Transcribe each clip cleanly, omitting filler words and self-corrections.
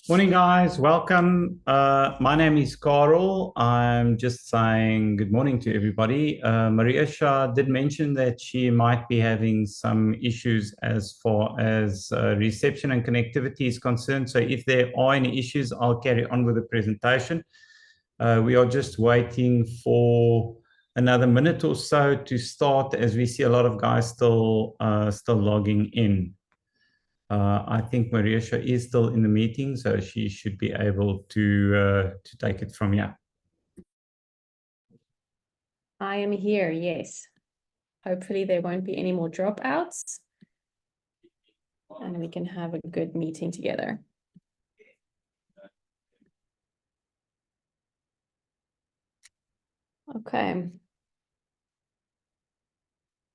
Morning, guys. Welcome. My name is Carl. I'm just saying good morning to everybody. Maria Shah did mention that she might be having some issues as far as reception and connectivity is concerned. So if there are any issues, I'll carry on with the presentation. We are just waiting for another minute or so to start, as we see a lot of guys still logging in. I think Marisha is still in the meeting, so she should be able to take it from here. I am here, yes. Hopefully there won't be any more dropouts and we can have a good meeting together. Okay.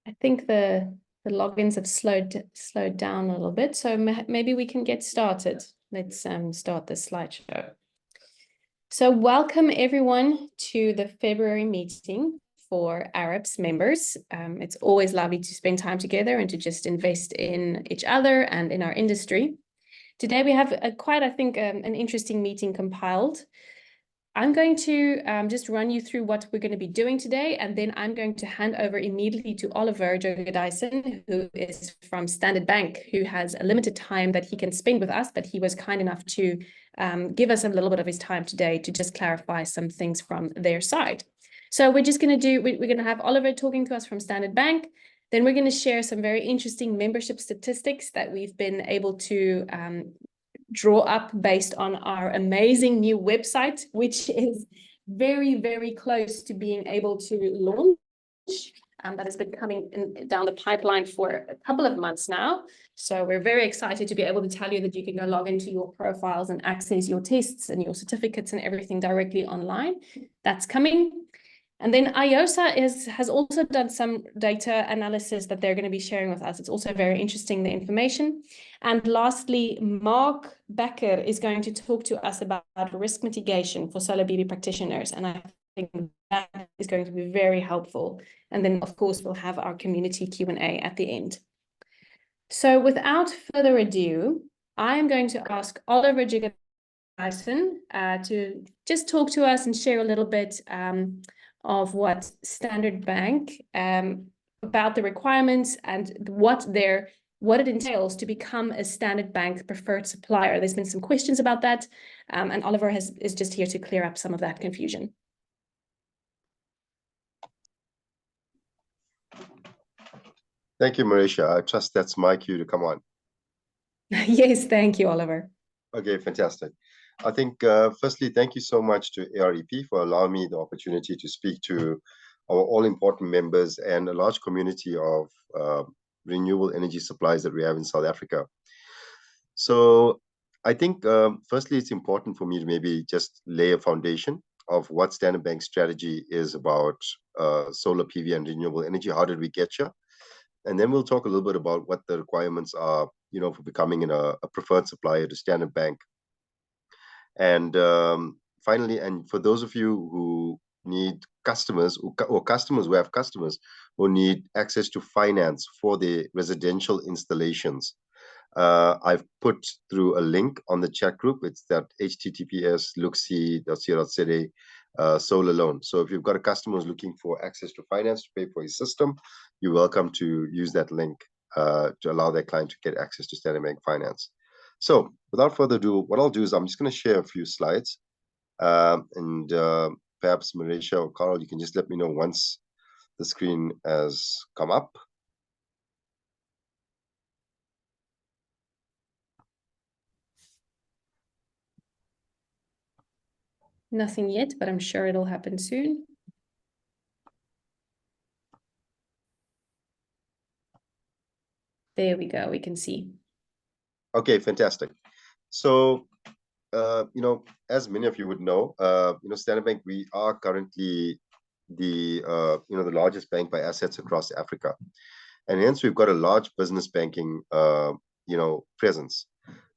I think the logins have slowed down a little bit, so maybe we can get started. Let's start the slideshow. So welcome everyone to the February meeting for AREP's members. It's always lovely to spend time together and to just invest in each other and in our industry. Today we have I think, an interesting meeting compiled. I'm going to just run you through what we're going to be doing today, and then I'm going to hand over immediately to Oliver Jurgensen, who is from Standard Bank, who has a limited time that he can spend with us, but he was kind enough to give us a little bit of his time today to just clarify some things from their side. So we're just going to we're going to have Oliver talking to us from Standard Bank. Then we're going to share some very interesting membership statistics that we've been able to draw up based on our amazing new website, which is very, very close to being able to launch. That has been coming down the pipeline for a couple of months now. So we're very excited to be able to tell you that you can go log into your profiles and access your tests and your certificates and everything directly online. That's coming. And then IOSA has also done some data analysis that they're going to be sharing with us. It's also very interesting, the information. And lastly, Mark Becker is going to talk to us about risk mitigation for solar PV practitioners. And I think that is going to be very helpful. And then, of course, we'll have our community Q&A at the end. So without further ado, I am going to ask Oliver Jurgensen to just talk to us and share a little bit of what Standard Bank, about the requirements and what it entails to become a Standard Bank preferred supplier. There's been some questions about that, and Oliver is just here to clear up some of that confusion. Thank you, Marisha. I trust that's my cue to come on. Yes, thank you, Oliver. Okay, fantastic. I think, firstly, thank you so much to AREP for allowing me the opportunity to speak to our all-important members and a large community of renewable energy supplies that we have in South Africa. So I think, firstly, it's important for me to maybe just lay a foundation of what Standard Bank's strategy is about solar PV and renewable energy. How did we get here? And then we'll talk a little bit about what the requirements are, for becoming a preferred supplier to Standard Bank. And finally, and for those of you who need customers or customers who have customers who need access to finance for the residential installations, I've put through a link on the chat group. It's that https://luxi.co.za solar loan. So if you've got a customer who's looking for access to finance to pay for his system, you're welcome to use that link to allow their client to get access to Standard Bank finance. So without further ado, what I'll do is I'm just going to share a few slides, and perhaps Marisha or Carl, you can just let me know once the screen has come up. Nothing yet, but I'm sure it'll happen soon. There we go, we can see. Okay, fantastic. So, as many of you would know, Standard Bank, we are currently the largest bank by assets across Africa, and hence we've got a large business banking presence.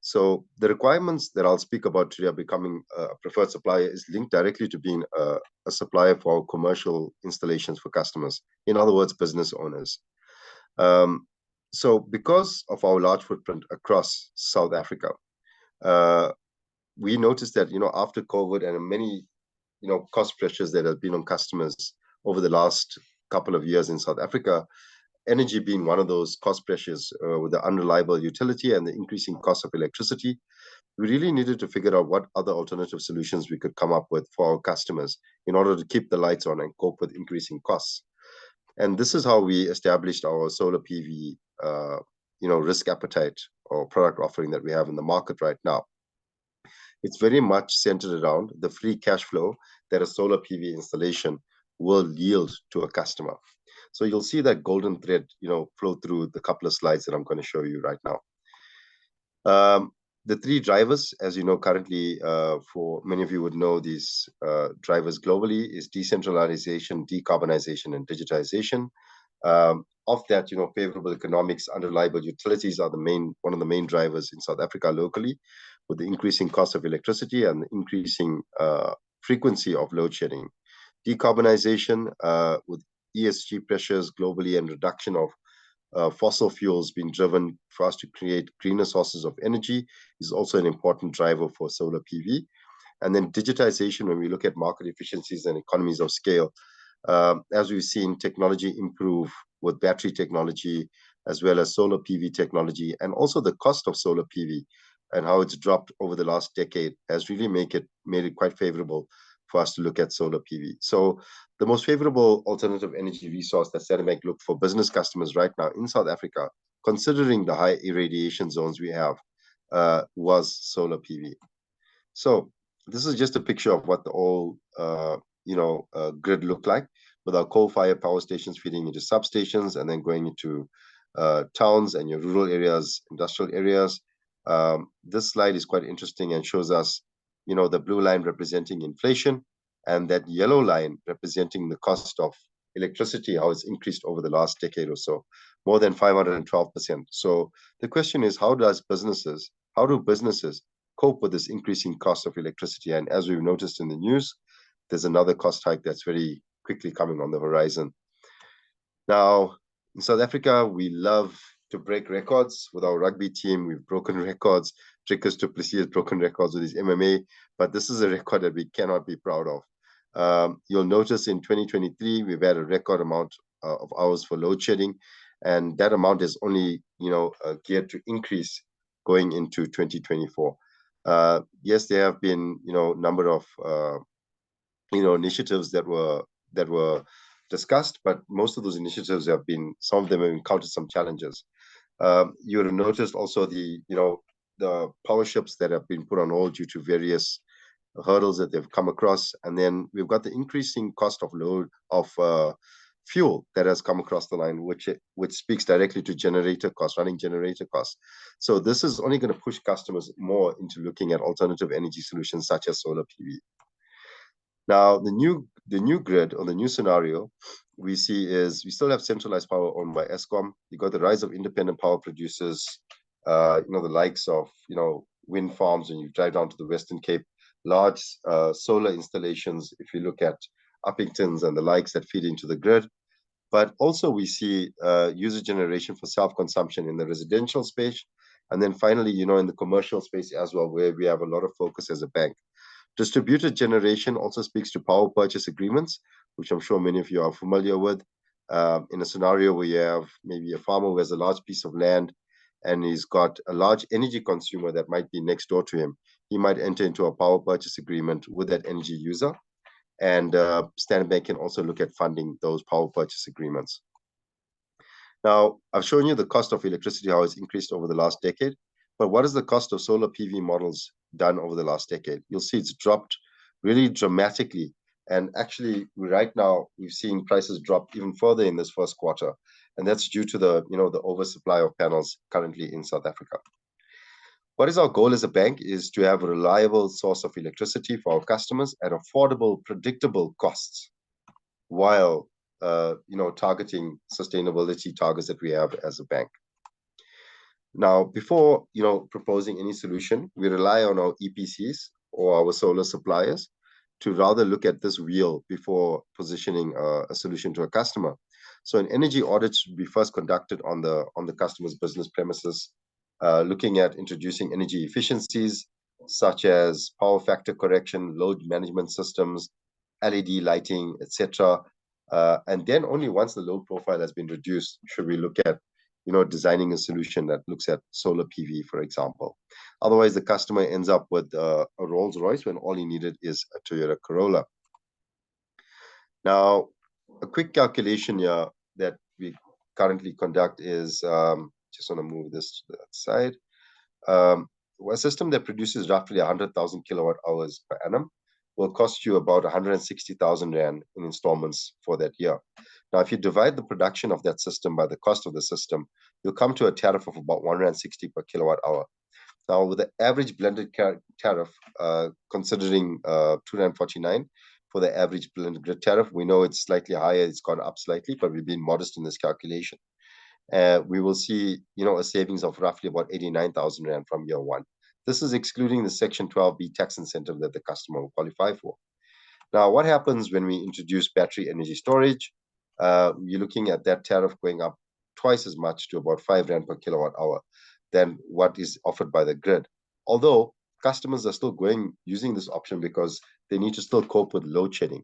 So the requirements that I'll speak about today are becoming a preferred supplier is linked directly to being a supplier for commercial installations for customers. In other words, business owners. So because of our large footprint across South Africa, we noticed that, after COVID and many, cost pressures that have been on customers over the last couple of years in South Africa, energy being one of those cost pressures, with the unreliable utility and the increasing cost of electricity, we really needed to figure out what other alternative solutions we could come up with for our customers in order to keep the lights on and cope with increasing costs. And this is how we established our solar PV, risk appetite or product offering that we have in the market right now. It's very much centered around the free cash flow that a solar PV installation will yield to a customer. So you'll see that golden thread, flow through the couple of slides that I'm going to show you right now. The three drivers, as you know, currently, for many of you would know these drivers globally, is decentralization, decarbonization, and digitization. Of that, favorable economics, unreliable utilities are one of the main drivers in South Africa locally, with the increasing cost of electricity and the increasing frequency of load shedding. Decarbonization, with ESG pressures globally and reduction of fossil fuels being driven for us to create greener sources of energy, is also an important driver for solar PV. And then digitization, when we look at market efficiencies and economies of scale, as we've seen technology improve with battery technology, as well as solar PV technology, and also the cost of solar PV and how it's dropped over the last decade has really made it quite favorable for us to look at solar PV. So the most favorable alternative energy resource that SADMEC looked for business customers right now in South Africa, considering the high irradiation zones we have, was solar PV. So this is just a picture of what the old, grid looked like, with our coal-fired power stations feeding into substations and then going into towns and your rural areas, industrial areas. This slide is quite interesting and shows us, the blue line representing inflation and that yellow line representing the cost of electricity, how it's increased over the last decade or so, more than 512%. So the question is, how do businesses cope with this increasing cost of electricity? And as we've noticed in the news, there's another cost hike that's very quickly coming on the horizon. Now, in South Africa, we love to break records. With our rugby team, we've broken records. Dricus du Plessis has broken records with his MMA, but this is a record that we cannot be proud of. You'll notice in 2023, we've had a record amount of hours for load shedding, and that amount is only, geared to increase going into 2024. Yes, there have been, number of, initiatives that were discussed, but most of those initiatives some of them have encountered some challenges. You would have noticed also the power ships that have been put on hold due to various hurdles that they've come across. And then we've got the increasing cost of fuel that has come across the line, which speaks directly to running generator costs. So this is only going to push customers more into looking at alternative energy solutions such as solar PV. Now, the new grid or the new scenario we see is we still have centralized power owned by Eskom. You got the rise of independent power producers, the likes of, wind farms, and you drive down to the Western Cape, large solar installations, if you look at Uppingtons and the likes that feed into the grid. But also we see user generation for self-consumption in the residential space. And then finally, in the commercial space as well, where we have a lot of focus as a bank. Distributed generation also speaks to power purchase agreements, which I'm sure many of you are familiar with. In a scenario where you have maybe a farmer who has a large piece of land and he's got a large energy consumer that might be next door to him, he might enter into a power purchase agreement with that energy user. And Standard Bank can also look at funding those power purchase agreements. Now, I've shown you the cost of electricity, how it's increased over the last decade. But what is the cost of solar PV models done over the last decade? You'll see it's dropped really dramatically. And actually, right now, we've seen prices drop even further in this first quarter. And that's due to the oversupply of panels currently in South Africa. What is our goal as a bank is to have a reliable source of electricity for our customers at affordable, predictable costs, while targeting sustainability targets that we have as a bank. Now, before proposing any solution, we rely on our EPCs or our solar suppliers to rather look at this wheel before positioning a solution to a customer. So an energy audit should be first conducted on the customer's business premises, looking at introducing energy efficiencies, such as power factor correction, load management systems, LED lighting, etc. And then only once the load profile has been reduced should we look at, designing a solution that looks at solar PV, for example. Otherwise, the customer ends up with a Rolls-Royce when all he needed is a Toyota Corolla. Now, a quick calculation here that we currently conduct is, just want to move this to that side. A system that produces roughly 100,000 kilowatt hours per annum will cost you about 160,000 Rand in installments for that year. Now, if you divide the production of that system by the cost of the system, you'll come to a tariff of about 160 per kilowatt hour. Now, with the average blended tariff, considering 249 for the average blended grid tariff, we know it's slightly higher, it's gone up slightly, but we've been modest in this calculation. We will see, a savings of roughly about 89,000 Rand from year one. This is excluding the Section 12B tax incentive that the customer will qualify for. Now, what happens when we introduce battery energy storage? You're looking at that tariff going up twice as much to about 5 Rand per kilowatt hour than what is offered by the grid. Although customers are still using this option because they need to still cope with load shedding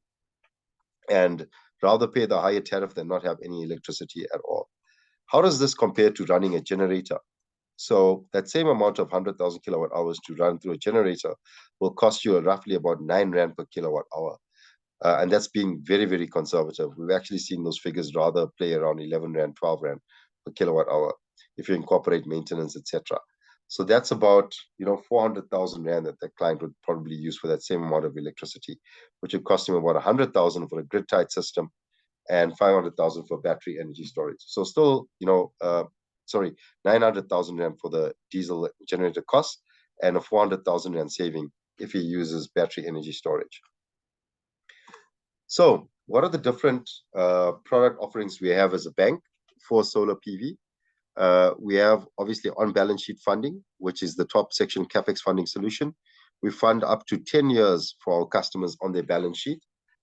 and rather pay the higher tariff than not have any electricity at all. How does this compare to running a generator? So that same amount of 100,000 kilowatt hours to run through a generator will cost you roughly about 9 Rand per kilowatt hour. And that's being very, very conservative. We've actually seen those figures rather play around 11 Rand, 12 Rand per kilowatt hour if you incorporate maintenance, etc. So that's about 400,000 Rand that the client would probably use for that same amount of electricity, which would cost him about 100,000 for a grid-tied system and 500,000 for battery energy storage. So still, 900,000 Rand for the diesel generator cost and a 400,000 Rand saving if he uses battery energy storage. So what are the different product offerings we have as a bank for solar PV? We have obviously on-balance sheet funding, which is the top section CapEx funding solution. We fund up to 10 years for our customers on their balance sheet.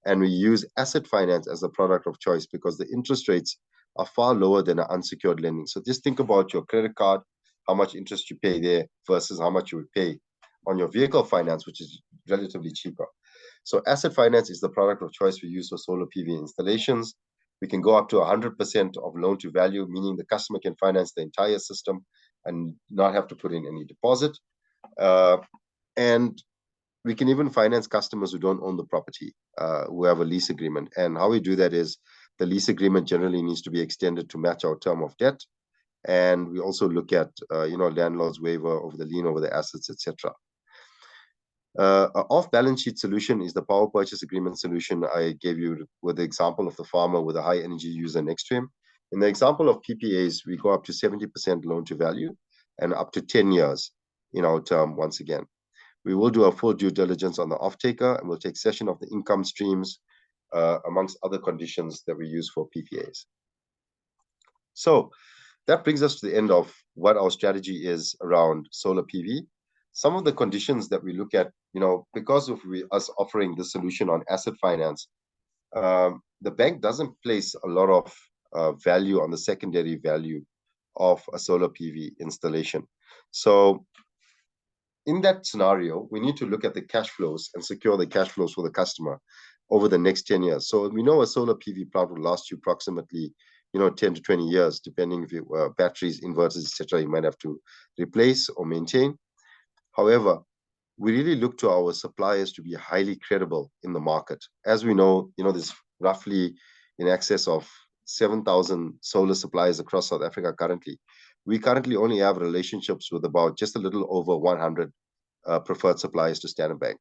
And we use asset finance as a product of choice because the interest rates are far lower than unsecured lending. So just think about your credit card, how much interest you pay there versus how much you would pay on your vehicle finance, which is relatively cheaper. So asset finance is the product of choice we use for solar PV installations. We can go up to 100% of loan to value, meaning the customer can finance the entire system and not have to put in any deposit. And we can even finance customers who don't own the property, who have a lease agreement. And how we do that is the lease agreement generally needs to be extended to match our term of debt. And we also look at, landlord's waiver over the lien over the assets, etc. An off-balance sheet solution is the power purchase agreement solution I gave you with the example of the farmer with a high energy user next to him. In the example of PPAs, we go up to 70% loan to value and up to 10 years in our term once again. We will do a full due diligence on the off-taker and we'll take cession of the income streams amongst other conditions that we use for PPAs. So that brings us to the end of what our strategy is around solar PV. Some of the conditions that we look at, because of us offering the solution on asset finance, the bank doesn't place a lot of value on the secondary value of a solar PV installation. So in that scenario, we need to look at the cash flows and secure the cash flows for the customer over the next 10 years. So we know a solar PV plant will last you approximately 10 to 20 years, depending if you batteries, inverters, etc. you might have to replace or maintain. However, we really look to our suppliers to be highly credible in the market. As we know, there's roughly in excess of 7,000 solar suppliers across South Africa currently. We currently only have relationships with about just a little over 100 preferred suppliers to Standard Bank.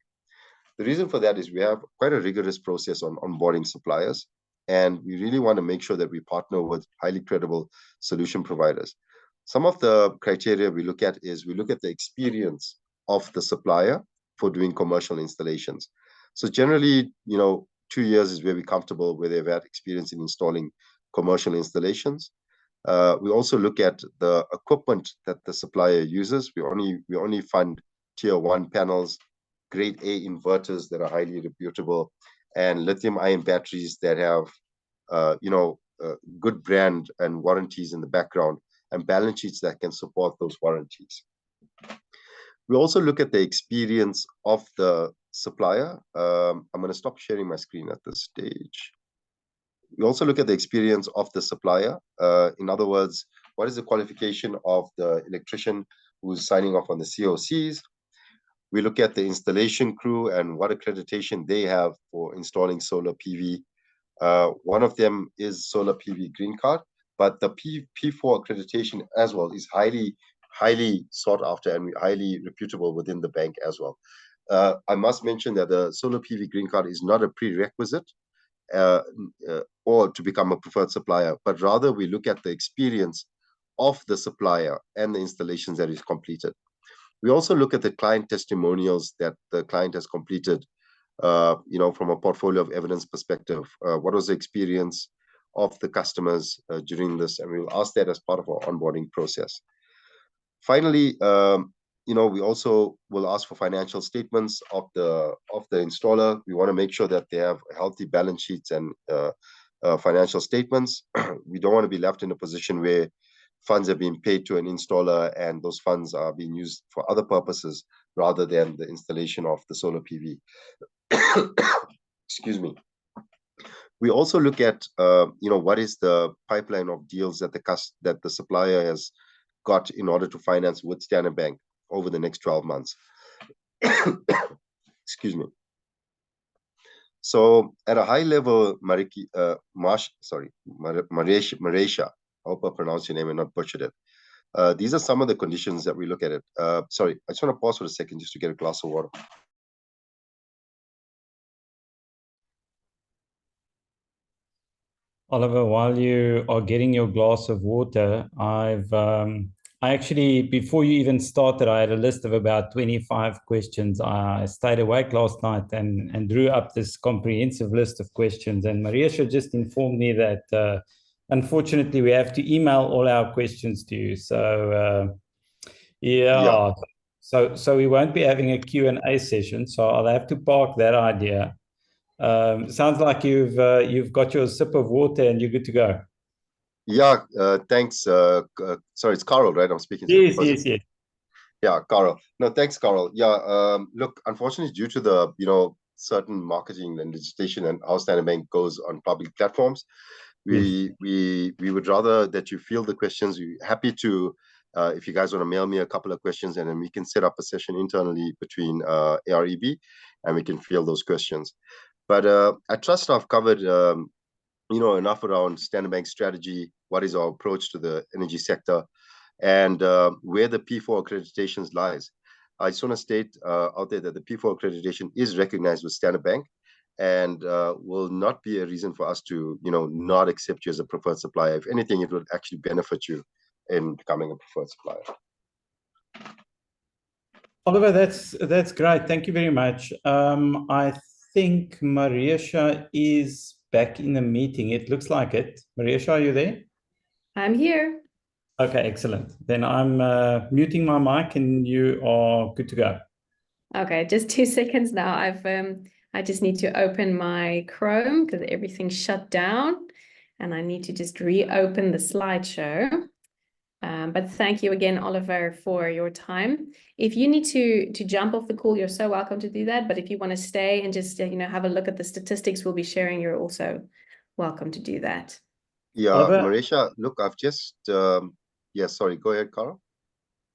The reason for that is we have quite a rigorous process on onboarding suppliers, and we really want to make sure that we partner with highly credible solution providers. Some of the criteria we look at is we look at the experience of the supplier for doing commercial installations. So generally, 2 years is where we're comfortable, where they've had experience in installing commercial installations. We also look at the equipment that the supplier uses. We only fund tier 1 panels, grade A inverters that are highly reputable, and lithium-ion batteries that have, good brand and warranties in the background, and balance sheets that can support those warranties. We also look at the experience of the supplier. I'm going to stop sharing my screen at this stage. We also look at the experience of the supplier. In other words, what is the qualification of the electrician who's signing off on the COCs? We look at the installation crew and what accreditation they have for installing solar PV. One of them is solar PV green card, but the P4 accreditation as well is highly sought after and highly reputable within the bank as well. I must mention that the solar PV green card is not a prerequisite or to become a preferred supplier, but rather we look at the experience of the supplier and the installations that is completed. We also look at the client testimonials that the client has completed, from a portfolio of evidence perspective. What was the experience of the customers during this? And we'll ask that as part of our onboarding process. Finally, we also will ask for financial statements of the installer. We want to make sure that they have healthy balance sheets and financial statements. We don't want to be left in a position where funds are being paid to an installer and those funds are being used for other purposes rather than the installation of the solar PV. Excuse me. We also look at, what is the pipeline of deals that the supplier has got in order to finance with Standard Bank over the next 12 months. Excuse me. So at a high level, Marisha, I hope I pronounced your name and not butchered it. These are some of the conditions that we look at it. Sorry, I just want to pause for a second just to get a glass of water. Oliver, while you are getting your glass of water, I actually, before you even started, I had a list of about 25 questions. I stayed awake last night and drew up this comprehensive list of questions. And Marisha just informed me that, unfortunately, we have to email all our questions to you. So, yeah. So we won't be having a Q&A session. So I'll have to park that idea. Sounds like you've got your sip of water and you're good to go. Yeah, thanks. Sorry, it's Carl, right? I'm speaking to. Yes. Yeah, Carl. No, thanks, Carl. Yeah, look, unfortunately, due to the certain marketing and legislation and how Standard Bank goes on public platforms, we would rather that you field the questions. We're happy to, if you guys want to mail me a couple of questions, and then we can set up a session internally between AREP, and we can field those questions. But I trust I've covered, enough around Standard Bank strategy, what is our approach to the energy sector, and where the P4 accreditations lies. I just want to state out there that the P4 accreditation is recognized with Standard Bank and will not be a reason for us to, not accept you as a preferred supplier. If anything, it would actually benefit you in becoming a preferred supplier. Oliver, that's great. Thank you very much. I think Marisha is back in the meeting. It looks like it. Marisha, are you there? I'm here. Okay, excellent. Then I'm muting my mic and you are good to go. Okay, just 2 seconds now. I just need to open my Chrome because everything's shut down and I need to just reopen the slideshow. But thank you again, Oliver, for your time. If you need to jump off the call, you're so welcome to do that. But if you want to stay and just have a look at the statistics we'll be sharing, you're also welcome to do that. Yeah, Oliver, Marisha, look, I've just sorry, go ahead, Carl.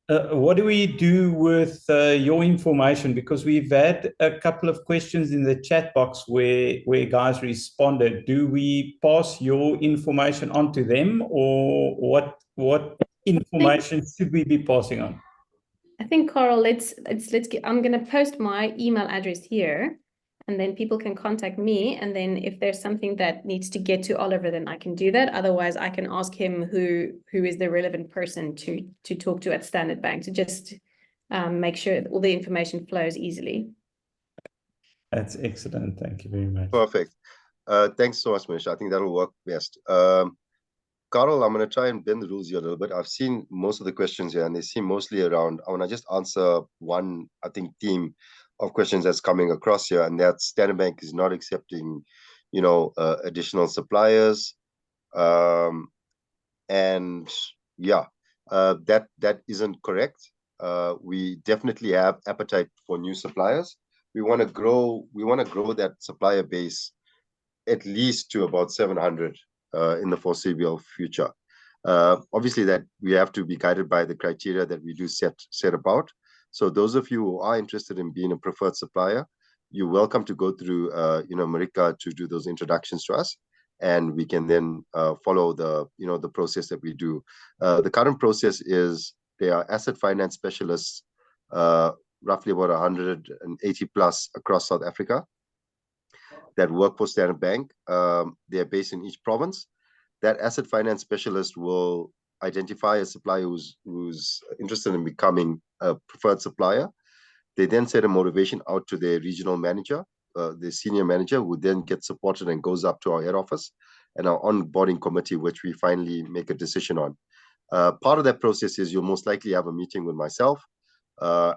What do we do with your information? Because we've had a couple of questions in the chat box where guys responded. Do we pass your information on to them, or what information should we be passing on? I think, Carl, let's get, I'm going to post my email address here, and then people can contact me. And then if there's something that needs to get to Oliver, then I can do that. Otherwise, I can ask him who is the relevant person to talk to at Standard Bank to just make sure all the information flows easily. That's excellent. Thank you very much. Perfect. Thanks so much, Marisha. I think that'll work best. Carl, I'm going to try and bend the rules here a little bit. I've seen most of the questions here, and they seem mostly around. I want to just answer one, I think, theme of questions that's coming across here, and that Standard Bank is not accepting, additional suppliers, and yeah, that isn't correct. we definitely have appetite for new suppliers. We want to grow that supplier base at least to about 700 in the foreseeable future. Obviously, that we have to be guided by the criteria that we do set about. So those of you who are interested in being a preferred supplier, you're welcome to go through, Marika to do those introductions to us, and we can then follow the process that we do. The current process is there are asset finance specialists, roughly about 180 plus across South Africa, that work for Standard Bank. They're based in each province. That asset finance specialist will identify a supplier who's interested in becoming a preferred supplier. They then set a motivation out to their regional manager, the senior manager, who then gets supported and goes up to our head office and our onboarding committee, which we finally make a decision on. Part of that process is you'll most likely have a meeting with myself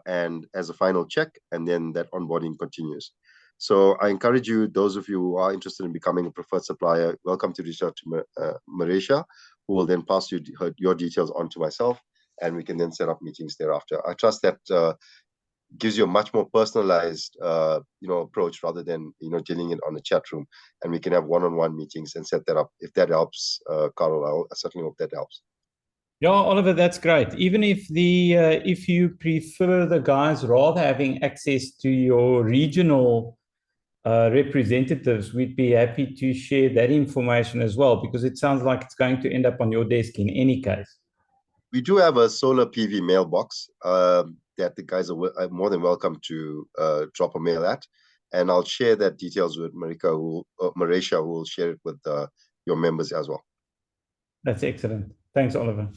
and as a final check, and then that onboarding continues. So I encourage you, those of you who are interested in becoming a preferred supplier, welcome to reach out to Marisha, who will then pass your details on to myself, and we can then set up meetings thereafter. I trust that gives you a much more personalized, approach rather than, dealing it on a chat room, and we can have one-on-one meetings and set that up. If that helps, Carol, I certainly hope that helps. Yeah, Oliver, that's great. Even if if you prefer the guys rather having access to your regional representatives, we'd be happy to share that information as well, because it sounds like it's going to end up on your desk in any case. We do have a solar PV mailbox that the guys are more than welcome to drop a mail at, and I'll share that details with Marisha, who will share it with your members as well. That's excellent. Thanks, Oliver.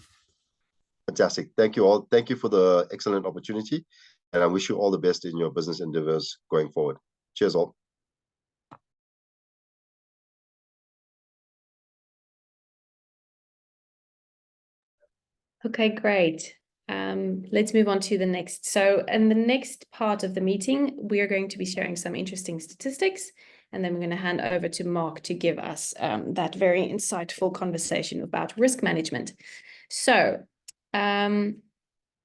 Fantastic. Thank you all. Thank you for the excellent opportunity, and I wish you all the best in your business endeavors going forward. Cheers all. Okay, great. Let's move on to the next. So in the next part of the meeting, we are going to be sharing some interesting statistics, and then we're going to hand over to Mark to give us that very insightful conversation about risk management. So, Anne,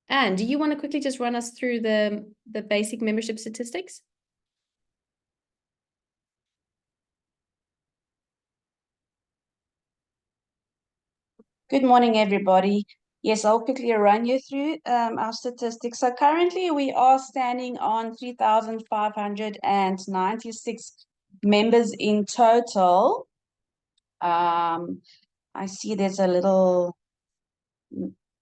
do you want to quickly just run us through the basic membership statistics? Good morning, everybody. Yes, I'll quickly run you through our statistics. So currently we are standing on 3,596 members in total. I see there's a little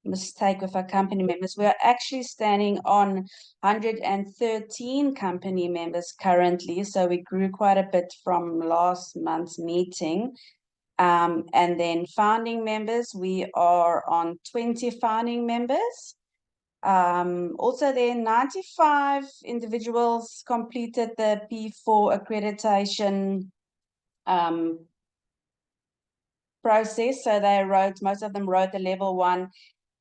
mistake with our company members. We are actually standing on 113 company members currently. So we grew quite a bit from last month's meeting. And then founding members, we are on 20 founding members. Also, there 95 individuals completed the P4 accreditation process. So most of them wrote the level 1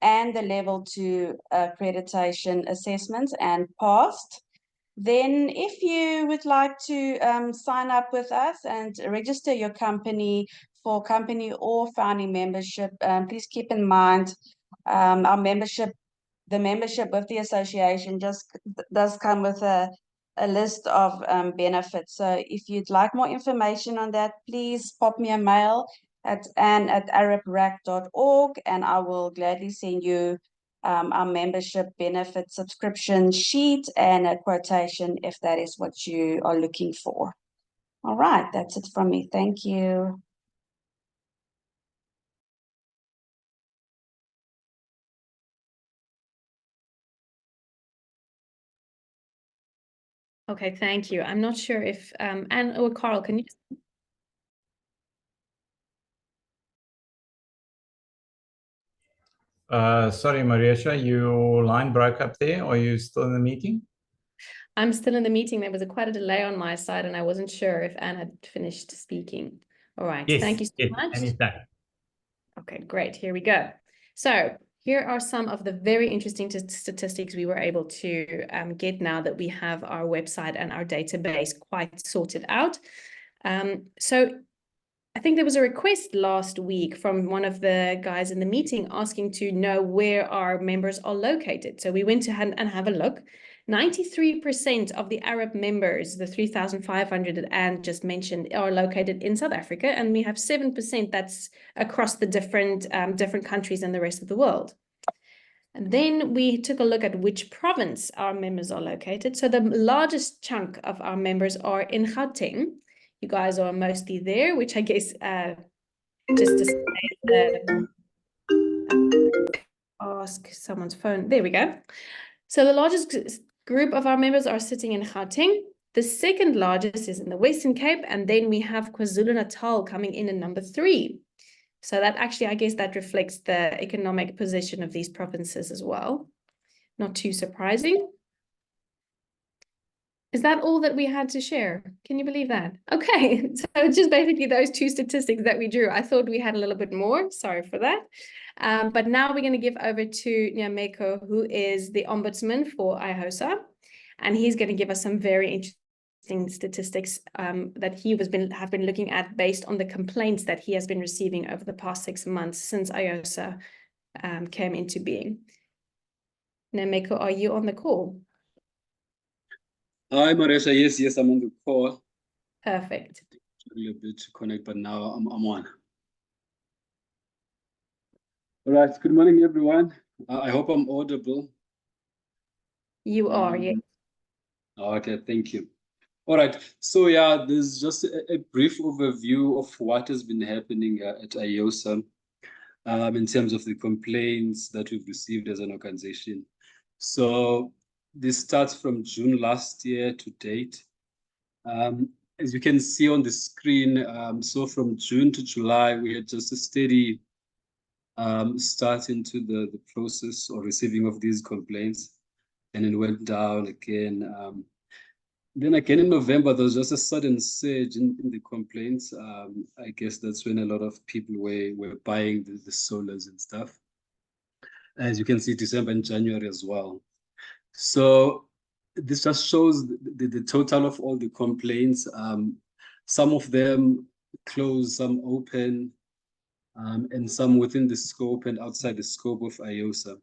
and the level 2 accreditation assessments and passed. Then if you would like to sign up with us and register your company for company or founding membership, please keep in mind the membership with the association just does come with a list of benefits. So if you'd like more information on that, please pop me a mail at ann@areprac.org, and I will gladly send you our membership benefit subscription sheet and a quotation if that is what you are looking for. All right, that's it from me. Thank you. Okay, thank you. I'm not sure if Anne or Carl, can you? Sorry, Marisha, your line broke up there. Are you still in the meeting? I'm still in the meeting. There was quite a delay on my side, and I wasn't sure if Anne had finished speaking. All right, Yes, thank you so much. Anytime. Okay, great. Here we go. So here are some of the very interesting statistics we were able to get now that we have our website and our database quite sorted out. So I think there was a request last week from one of the guys in the meeting asking to know where our members are located. So we went to and have a look. 93% of the AREP members, the 3,500 that Anne just mentioned, are located in South Africa, and we have 7% that's across the different countries and the rest of the world. And then we took a look at which province our members are located. So the largest chunk of our members are in Gauteng. You guys are mostly there, which I guess just to say, ask someone's phone. There we go. So the largest group of our members are sitting in Gauteng. The second largest is in the Western Cape, and then we have KwaZulu-Natal coming in at number 3. So that actually, I guess that reflects the economic position of these provinces as well. Not too surprising. Is that all that we had to share? Can you believe that? Okay, so it's just basically those 2 statistics that we drew. I thought we had a little bit more. Sorry for that. But now we're going to give over to Nyameko, who is the ombudsman for IHOSA. And he's going to give us some very interesting statistics that he have been looking at based on the complaints that he has been receiving over the past 6 months since IHOSA came into being. Nyameko, are you on the call? Hi, Marisha. Yes, I'm on the call. Perfect. A little bit to connect, but now I'm on. All right. Good morning, everyone. I hope I'm audible. You are, yes. Okay, thank you. All right. So yeah, there's just a brief overview of what has been happening at IHOSA in terms of the complaints that we've received as an organization. So this starts from June last year to date. As you can see on the screen, so from June to July, we had just a steady start into the process or receiving of these complaints, and it went down again. Then again in November, there was just a sudden surge in the complaints. I guess that's when a lot of people were buying the solars and stuff. As you can see, December and January as well. So this just shows the total of all the complaints. Some of them closed, some open, and some within the scope and outside the scope of IHOSA.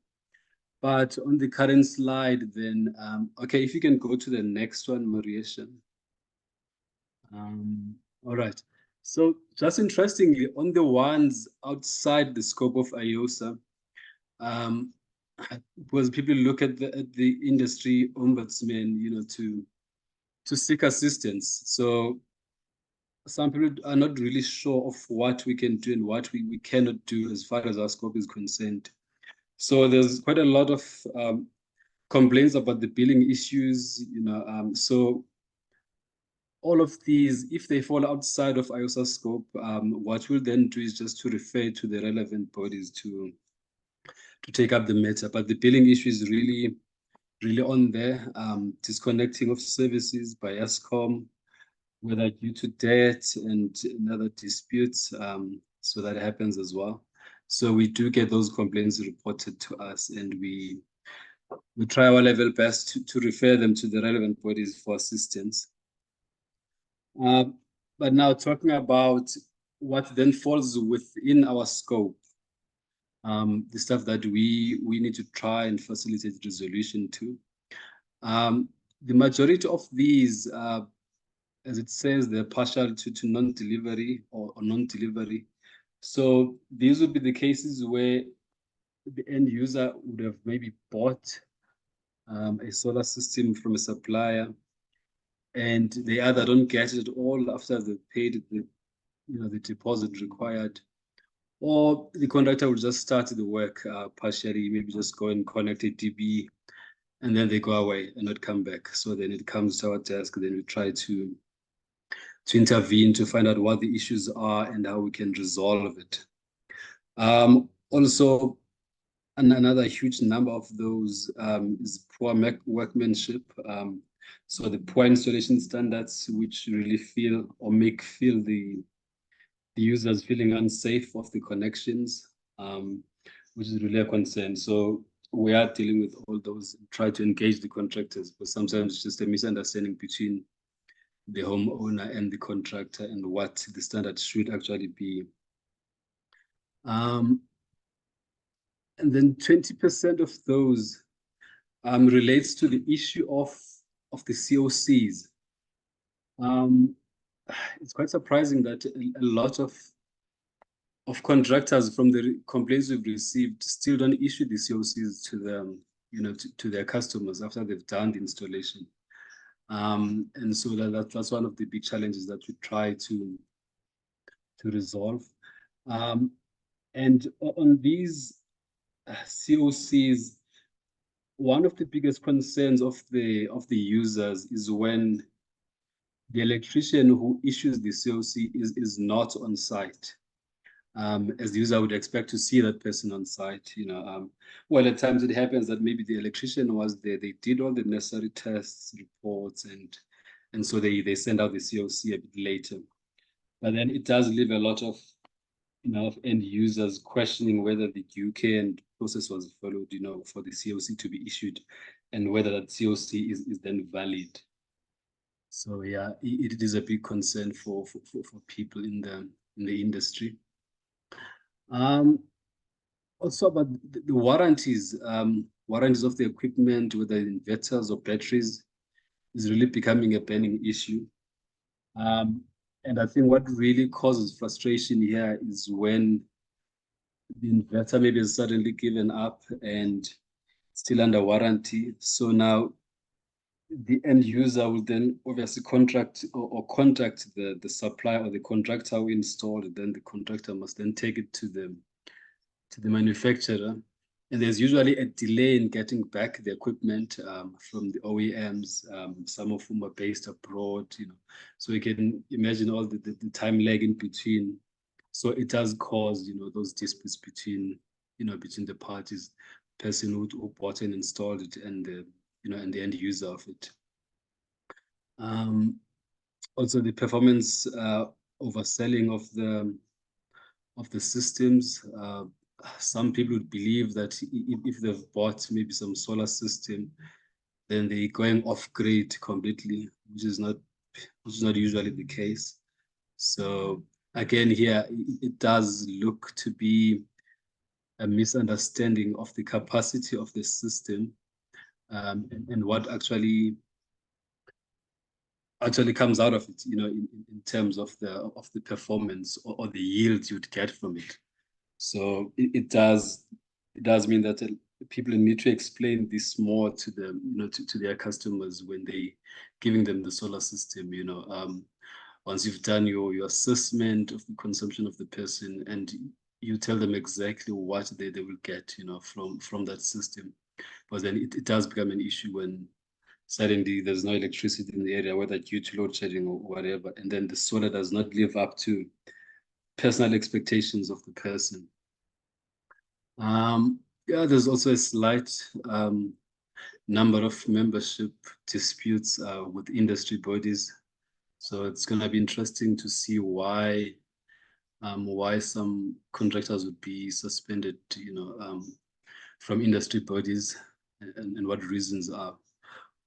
But on the current slide then, okay, if you can go to the next one, Mariesha. All right. So just interestingly, on the ones outside the scope of IHOSA, because people look at the industry ombudsman, to seek assistance. So some people are not really sure of what we can do and what we cannot do as far as our scope is concerned. So there's quite a lot of complaints about the billing issues, so all of these, if they fall outside of IHOSA scope, what we'll then do is just to refer to the relevant bodies to take up the matter. But the billing issue is really on there. Disconnecting of services by Eskom, whether due to debt and other disputes, so that happens as well. So we do get those complaints reported to us, and we try our level best to refer them to the relevant bodies for assistance. But now talking about what then falls within our scope, the stuff that we need to try and facilitate resolution to. The majority of these, as it says, they're partial to non-delivery or non-delivery. So these would be the cases where the end user would have maybe bought a solar system from a supplier, and they either don't get it at all after they've paid the deposit required, or the contractor will just start the work partially, maybe just go and connect a DB, and then they go away and not come back. So then it comes to our desk, then we try to intervene to find out what the issues are and how we can resolve it. Also, another huge number of those is poor workmanship. So the poor installation standards, which really feel the users feeling unsafe of the connections, which is really a concern. So we are dealing with all those, try to engage the contractors, but sometimes it's just a misunderstanding between the homeowner and the contractor, and what the standard should actually be. And then 20% of those relates to the issue of the COCs. It's quite surprising that a lot of contractors, from the complaints we've received, still don't issue the COCs to them, to their customers after they've done the installation. And so that's one of the big challenges that we try to resolve. And on these COCs, one of the biggest concerns of the users is when the electrician who issues the COC is not on site. As the user would expect to see that person on site, well, at times it happens that maybe the electrician was there, they did all the necessary tests, reports, and so they send out the COC a bit later. But then it does leave a lot of end users questioning whether the UK process was followed, for the COC to be issued, and whether that COC is then valid. So yeah, it is a big concern for people in the industry. Also about the warranties, warranties of the equipment, whether inverters or batteries, is really becoming a burning issue. And I think what really causes frustration here is when the inverter maybe has suddenly given up and still under warranty. So now the end user will then obviously contract or contact the supplier or the contractor who installed it. Then the contractor must then take it to the manufacturer. And there's usually a delay in getting back the equipment from the OEMs, some of whom are based abroad, So you can imagine all the time lag in between. So it does cause, those disputes between the parties, person who bought and installed it, and the and the end user of it. Also, the performance overselling of the systems. Some people would believe that if they've bought maybe some solar system, then they're going off grid completely, which is not usually the case. So again, here it does look to be a misunderstanding of the capacity of the system, and what actually comes out of it, in terms of the performance or the yield you'd get from it. So it does mean that people need to explain this more to them, to their customers when they giving them the solar system. Once you've done your assessment of the consumption of the person, and you tell them exactly what they will get, from that system. But then it does become an issue when suddenly there's no electricity in the area, whether due to load shedding or whatever, and then the solar does not live up to personal expectations of the person. Yeah, there's also a slight number of membership disputes with industry bodies. So it's going to be interesting to see why some contractors would be suspended, from industry bodies, and what reasons are.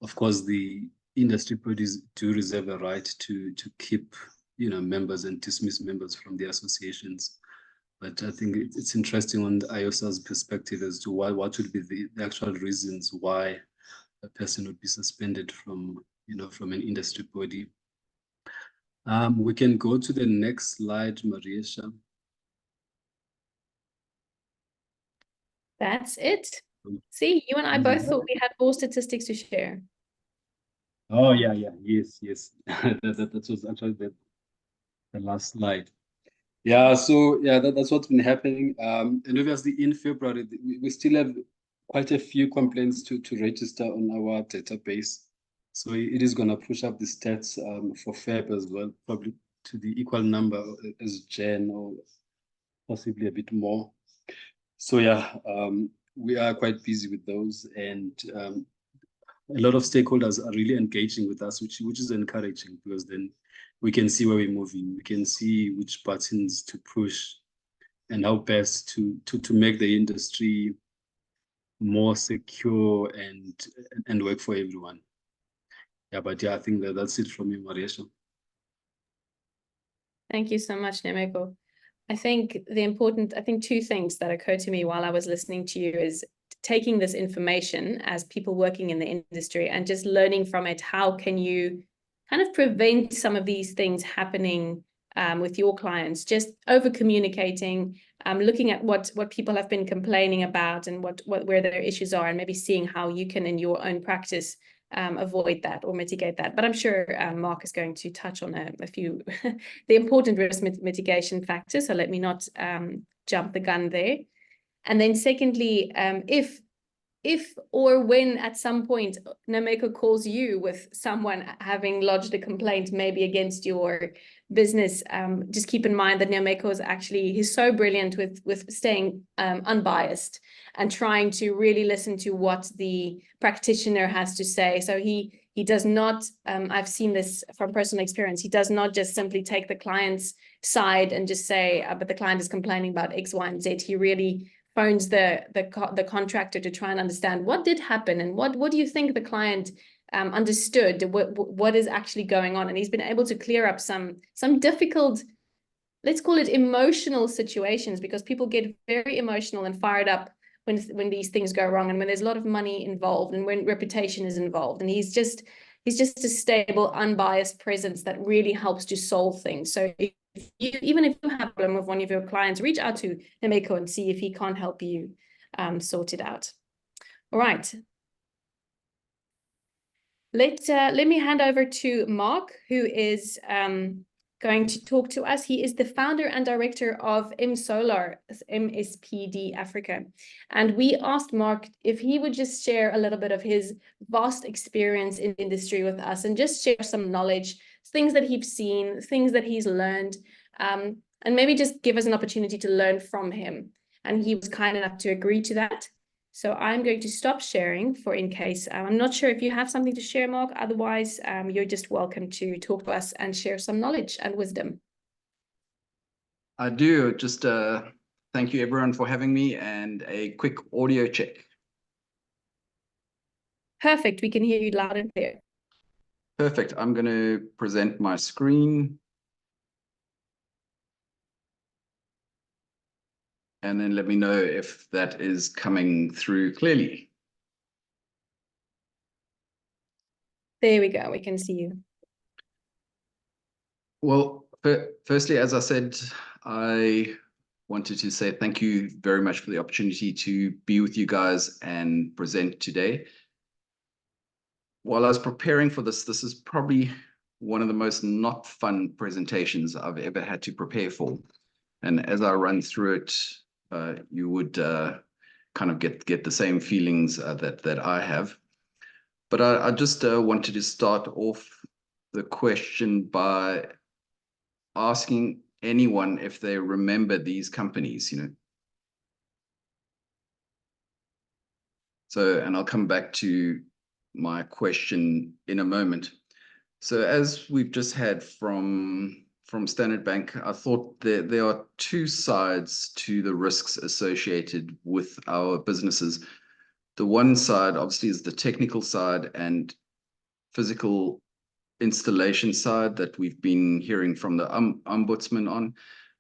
Of course, the industry bodies do reserve a right to keep, members and dismiss members from the associations. But I think it's interesting on the IOSA's perspective as to what would be the actual reasons why a person would be suspended from, from an industry body. We can go to the next slide, Mariesha. That's it. See, you and I both thought we had more statistics to share. Oh yeah, yes. that was actually the last slide. Yeah, so yeah, that's what's been happening. And obviously in February, we still have quite a few complaints to register on our database. So it is going to push up the stats for Feb as well, probably to the equal number as Jan, or possibly a bit more. So yeah, we are quite busy with those, and a lot of stakeholders are really engaging with us, which is encouraging, because then we can see where we're moving. We can see which buttons to push and how best to make the industry more secure and work for everyone. Yeah, but yeah, I think that's it from me, Mariesha. Thank you so much, Nemeko. I think two things that occurred to me while I was listening to you is taking this information as people working in the industry and just learning from it. How can you kind of prevent some of these things happening with your clients? Just over communicating, looking at what people have been complaining about and where their issues are, and maybe seeing how you can in your own practice avoid that or mitigate that. But I'm sure Mark is going to touch on a few the important risk mitigation factors. So let me not jump the gun there. And then secondly, if or when at some point Nemeko calls you with someone having lodged a complaint maybe against your business, just keep in mind that Nemeko is he's so brilliant with staying unbiased and trying to really listen to what the practitioner has to say. So he does not, I've seen this from personal experience, he does not just simply take the client's side and just say, but the client is complaining about X, Y, and Z. He really phones the contractor to try and understand what did happen and what do you think the client understood, what is actually going on. And he's been able to clear up some difficult, let's call it emotional situations, because people get very emotional and fired up when these things go wrong and when there's a lot of money involved and when reputation is involved. And he's just a stable, unbiased presence that really helps to solve things. So even if you have a problem with one of your clients, reach out to Nemeko and see if he can't help you sort it out. All right. Let me hand over to Mark, who is going to talk to us. He is the founder and director of MSolar, MSPD Africa. And we asked Mark if he would just share a little bit of his vast experience in the industry with us and just share some knowledge, things that he's seen, things that he's learned, and maybe just give us an opportunity to learn from him. And he was kind enough to agree to that. So I'm going to stop sharing for in case, I'm not sure if you have something to share, Mark. Otherwise, you're just welcome to talk to us and share some knowledge and wisdom. I do. Just thank you everyone for having me, and a quick audio check. Perfect. We can hear you loud and clear. Perfect. I'm going to present my screen. And then let me know if that is coming through clearly. There we go. We can see you. Well, firstly, as I said, I wanted to say thank you very much for the opportunity to be with you guys and present today. While I was preparing for this is probably one of the most not fun presentations I've ever had to prepare for. And as I run through it, you would kind of get the same feelings that I have. But I just wanted to start off the question by asking anyone if they remember these companies, So, and I'll come back to my question in a moment. So as we've just had from Standard Bank, I thought there are two sides to the risks associated with our businesses. The one side, obviously, is the technical side and physical installation side that we've been hearing from the ombudsman on.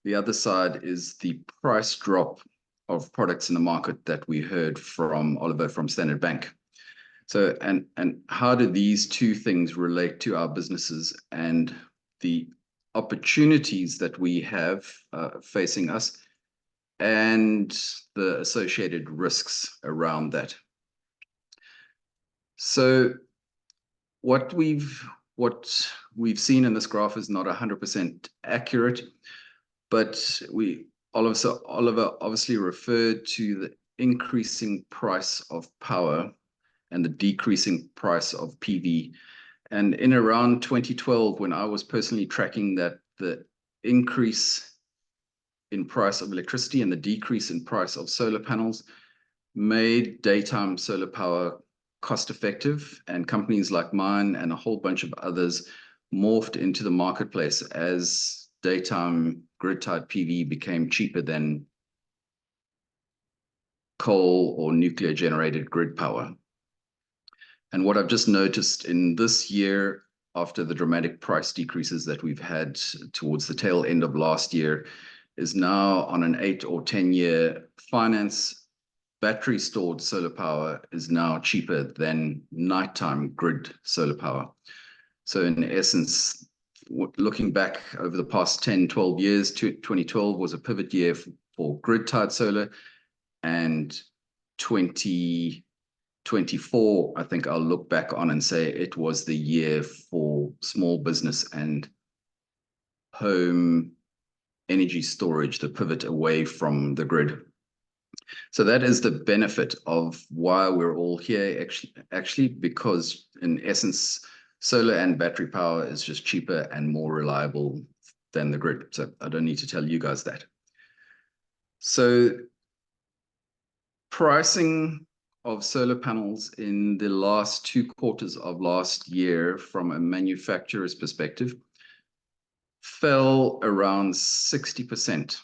The other side is the price drop of products in the market that we heard from Oliver from Standard Bank. So, and how do these two things relate to our businesses and the opportunities that we have facing us and the associated risks around that? So what we've seen in this graph is not 100% accurate, but Oliver obviously referred to the increasing price of power and the decreasing price of PV. And in around 2012, when I was personally tracking that, the increase in price of electricity and the decrease in price of solar panels made daytime solar power cost effective, and companies like mine and a whole bunch of others morphed into the marketplace as daytime grid-tied PV became cheaper than coal or nuclear generated grid power. And what I've just noticed in this year, after the dramatic price decreases that we've had towards the tail end of last year, is now on an 8 or 10-year finance, battery stored solar power is now cheaper than nighttime grid solar power. So in essence, looking back over the past 10, 12 years, 2012 was a pivot year for grid-tied solar, and 2024, I think I'll look back on and say it was the year for small business and home energy storage, the pivot away from the grid. So that is the benefit of why we're all here, actually, because in essence, solar and battery power is just cheaper and more reliable than the grid. So I don't need to tell you guys that. So pricing of solar panels in the last 2 quarters of last year from a manufacturer's perspective fell around 60%.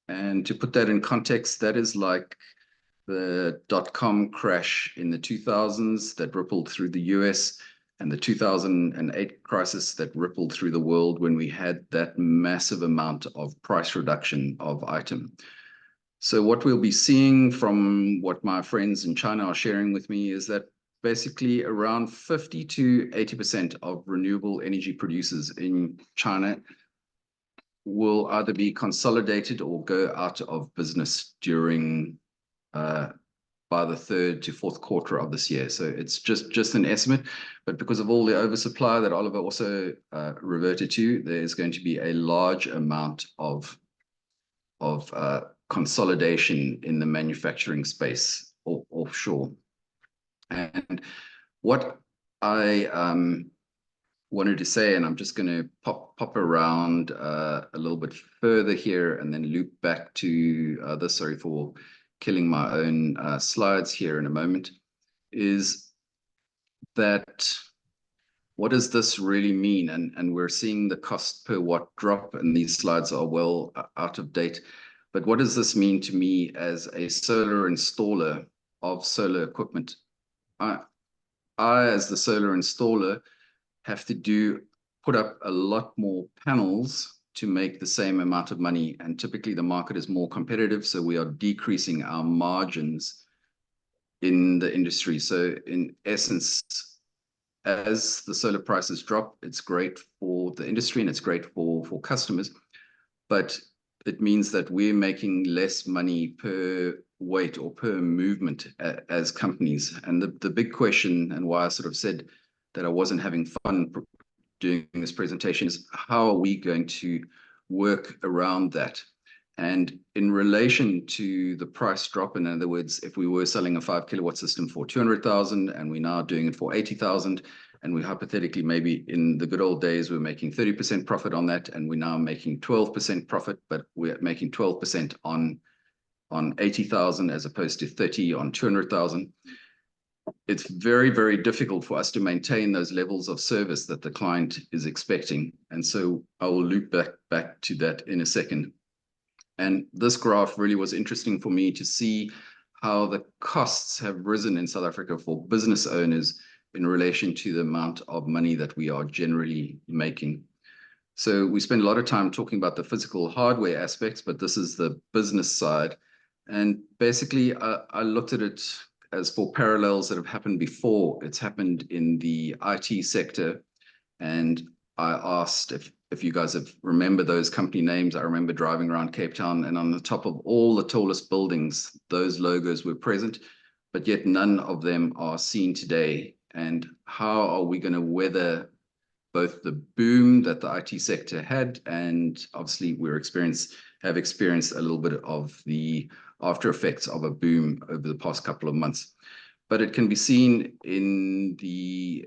And to put that in context, that is like the dot-com crash in the 2000s that rippled through the US, and the 2008 crisis that rippled through the world when we had that massive amount of price reduction of item. So what we'll be seeing from what my friends in China are sharing with me is that basically around 50 to 80% of renewable energy producers in China will either be consolidated or go out of business during by the 3rd to 4th quarter of this year. So it's just an estimate, but because of all the oversupply that Oliver also reverted to, there's going to be a large amount of consolidation in the manufacturing space offshore. And what I wanted to say, and I'm just going to pop around a little bit further here and then loop back to this, sorry for killing my own slides here in a moment, is that what does this really mean? And we're seeing the cost per watt drop, and these slides are well out of date. But what does this mean to me as a solar installer of solar equipment? I as the solar installer, have to put up a lot more panels to make the same amount of money. And typically the market is more competitive, so we are decreasing our margins in the industry. So in essence, as the solar prices drop, it's great for the industry and it's great for customers, but it means that we're making less money per weight or per movement as companies. And the big question, and why I sort of said that I wasn't having fun doing this presentation, is how are we going to work around that? And in relation to the price drop, in other words, if we were selling a 5 kilowatt system for 200,000 and we're now doing it for 80,000, and we hypothetically, maybe in the good old days, we're making 30% profit on that, and we're now making 12% profit, but we're making 12% on 80,000 as opposed to 30 on 200,000. It's very, very difficult for us to maintain those levels of service that the client is expecting. And so I will loop back to that in a second. And this graph really was interesting for me to see how the costs have risen in South Africa for business owners in relation to the amount of money that we are generally making. So we spend a lot of time talking about the physical hardware aspects, but this is the business side. And basically, I looked at it as for parallels that have happened before. It's happened in the IT sector. And I asked if you guys have remember those company names. I remember driving around Cape Town, and on the top of all the tallest buildings, those logos were present, but yet none of them are seen today. And how are we going to weather both the boom that the IT sector had, and obviously have experienced a little bit of the after effects of a boom over the past couple of months. But it can be seen in the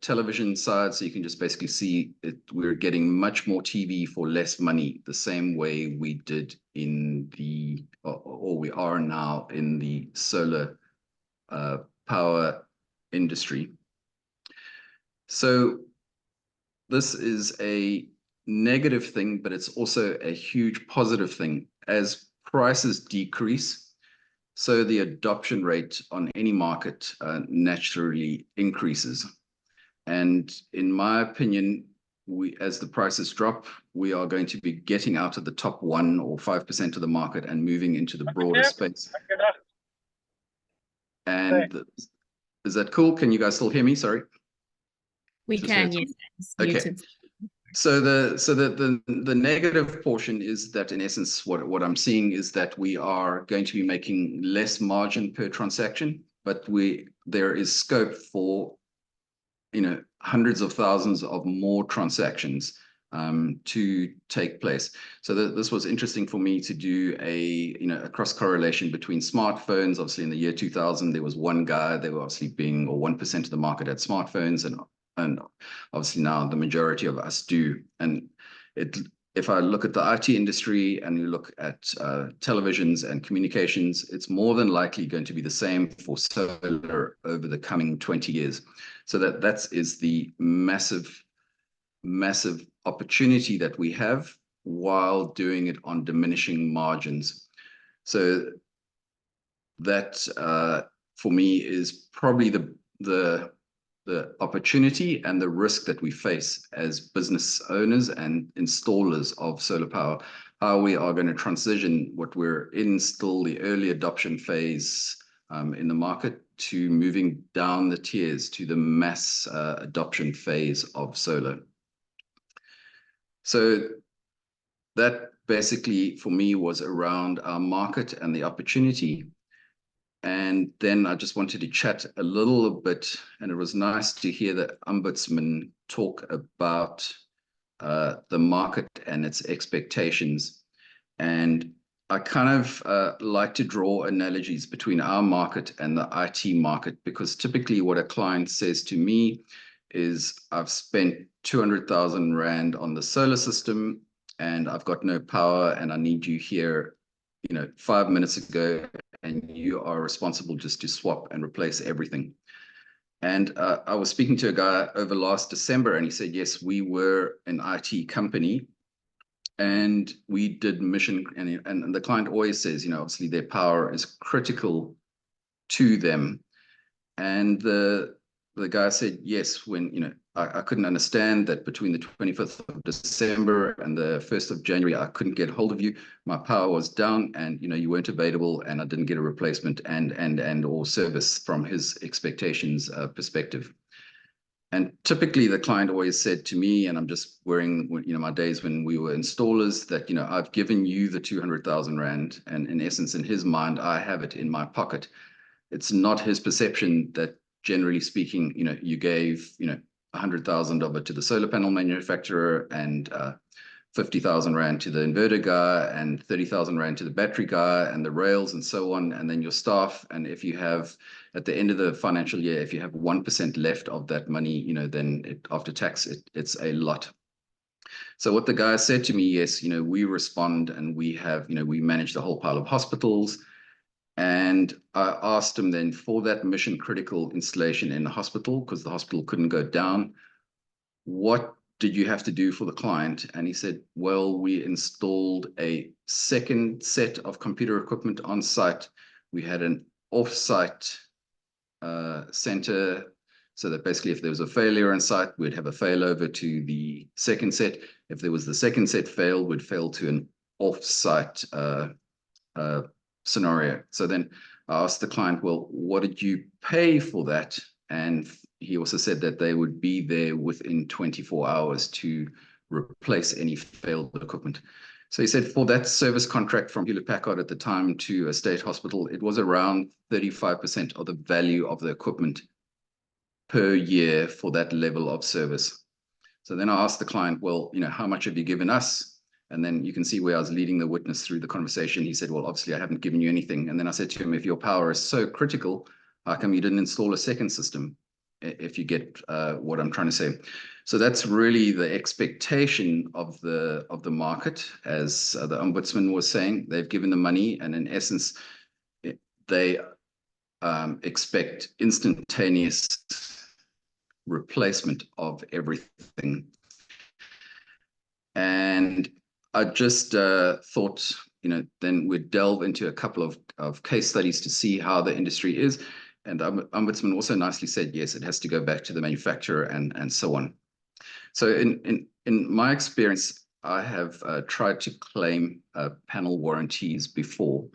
television side, so you can just basically see it. We're getting much more TV for less money, the same way we did in the, or we are now in the solar power industry. So this is a negative thing, but it's also a huge positive thing. As prices decrease, so the adoption rate on any market naturally increases. And in my opinion, as the prices drop, we are going to be getting out of the top 1 or 5% of the market and moving into the broader space. And is that cool? Can you guys still hear me? Sorry. We can, yes. Okay. So the negative portion is that, in essence, what I'm seeing is that we are going to be making less margin per transaction, but there is scope for, you know, hundreds of thousands of more transactions to take place. So this was interesting for me to do a cross correlation between smartphones. Obviously, in the year 2000, there was one guy. They were obviously 1% of the market had smartphones, and obviously now the majority of us do. And if I look at the IT industry and you look at televisions and communications, it's more than likely going to be the same for solar over the coming 20 years. So that is the massive opportunity that we have while doing it on diminishing margins. So that for me is probably the opportunity and the risk that we face as business owners and installers of solar power, how we are going to transition what we're in still the early adoption phase in the market to moving down the tiers to the mass adoption phase of solar. So that basically for me was around our market and the opportunity. And then I just wanted to chat a little bit, and it was nice to hear the Ombudsman talk about the market and its expectations. And I kind of like to draw analogies between our market and the IT market, because typically what a client says to me is, I've spent 200,000 Rand on the solar system and I've got no power and I need you here, 5 minutes ago, and you are responsible just to swap and replace everything. And I was speaking to a guy over last December, and he said, yes, we were an IT company and we did mission, and the client always says, obviously their power is critical to them. And the guy said, yes, when, I couldn't understand that between the 25th of December and the 1st of January, I couldn't get hold of you. My power was down and, you weren't available and I didn't get a replacement and or service from his expectations perspective. And typically the client always said to me, and I'm just wearing, my days when we were installers, that, I've given you the 200,000 Rand, and in essence, in his mind, I have it in my pocket. It's not his perception that, generally speaking, you gave, 100,000 of it to the solar panel manufacturer and 50,000 Rand to the inverter guy and 30,000 Rand to the battery guy and the rails and so on, and then your staff. And if you have, at the end of the financial year, if you have 1% left of that money, then after tax, it's a lot. So what the guy said to me, yes, we respond and we have, we manage the whole pile of hospitals. And I asked him then, for that mission critical installation in the hospital, because the hospital couldn't go down, what did you have to do for the client? And he said, well, we installed a second set of computer equipment on site. We had an off-site center, so that basically if there was a failure on site, we'd have a failover to the second set. If there was the second set failed, we'd fail to an off-site scenario. So then I asked the client, well, what did you pay for that? And he also said that they would be there within 24 hours to replace any failed equipment. So he said for that service contract from Hewlett-Packard at the time to a state hospital, it was around 35% of the value of the equipment per year for that level of service. So then I asked the client, well, how much have you given us? And then you can see where I was leading the witness through the conversation. He said, well, obviously I haven't given you anything. And then I said to him, if your power is so critical, how come you didn't install a second system? If you get what I'm trying to say. So that's really the expectation of the market, as the Ombudsman was saying. They've given the money, and in essence, they expect instantaneous replacement of everything. And I just thought then we'd delve into a couple of case studies to see how the industry is. And Ombudsman also nicely said, yes, it has to go back to the manufacturer and so on. So in my experience, I have tried to claim panel warranties before,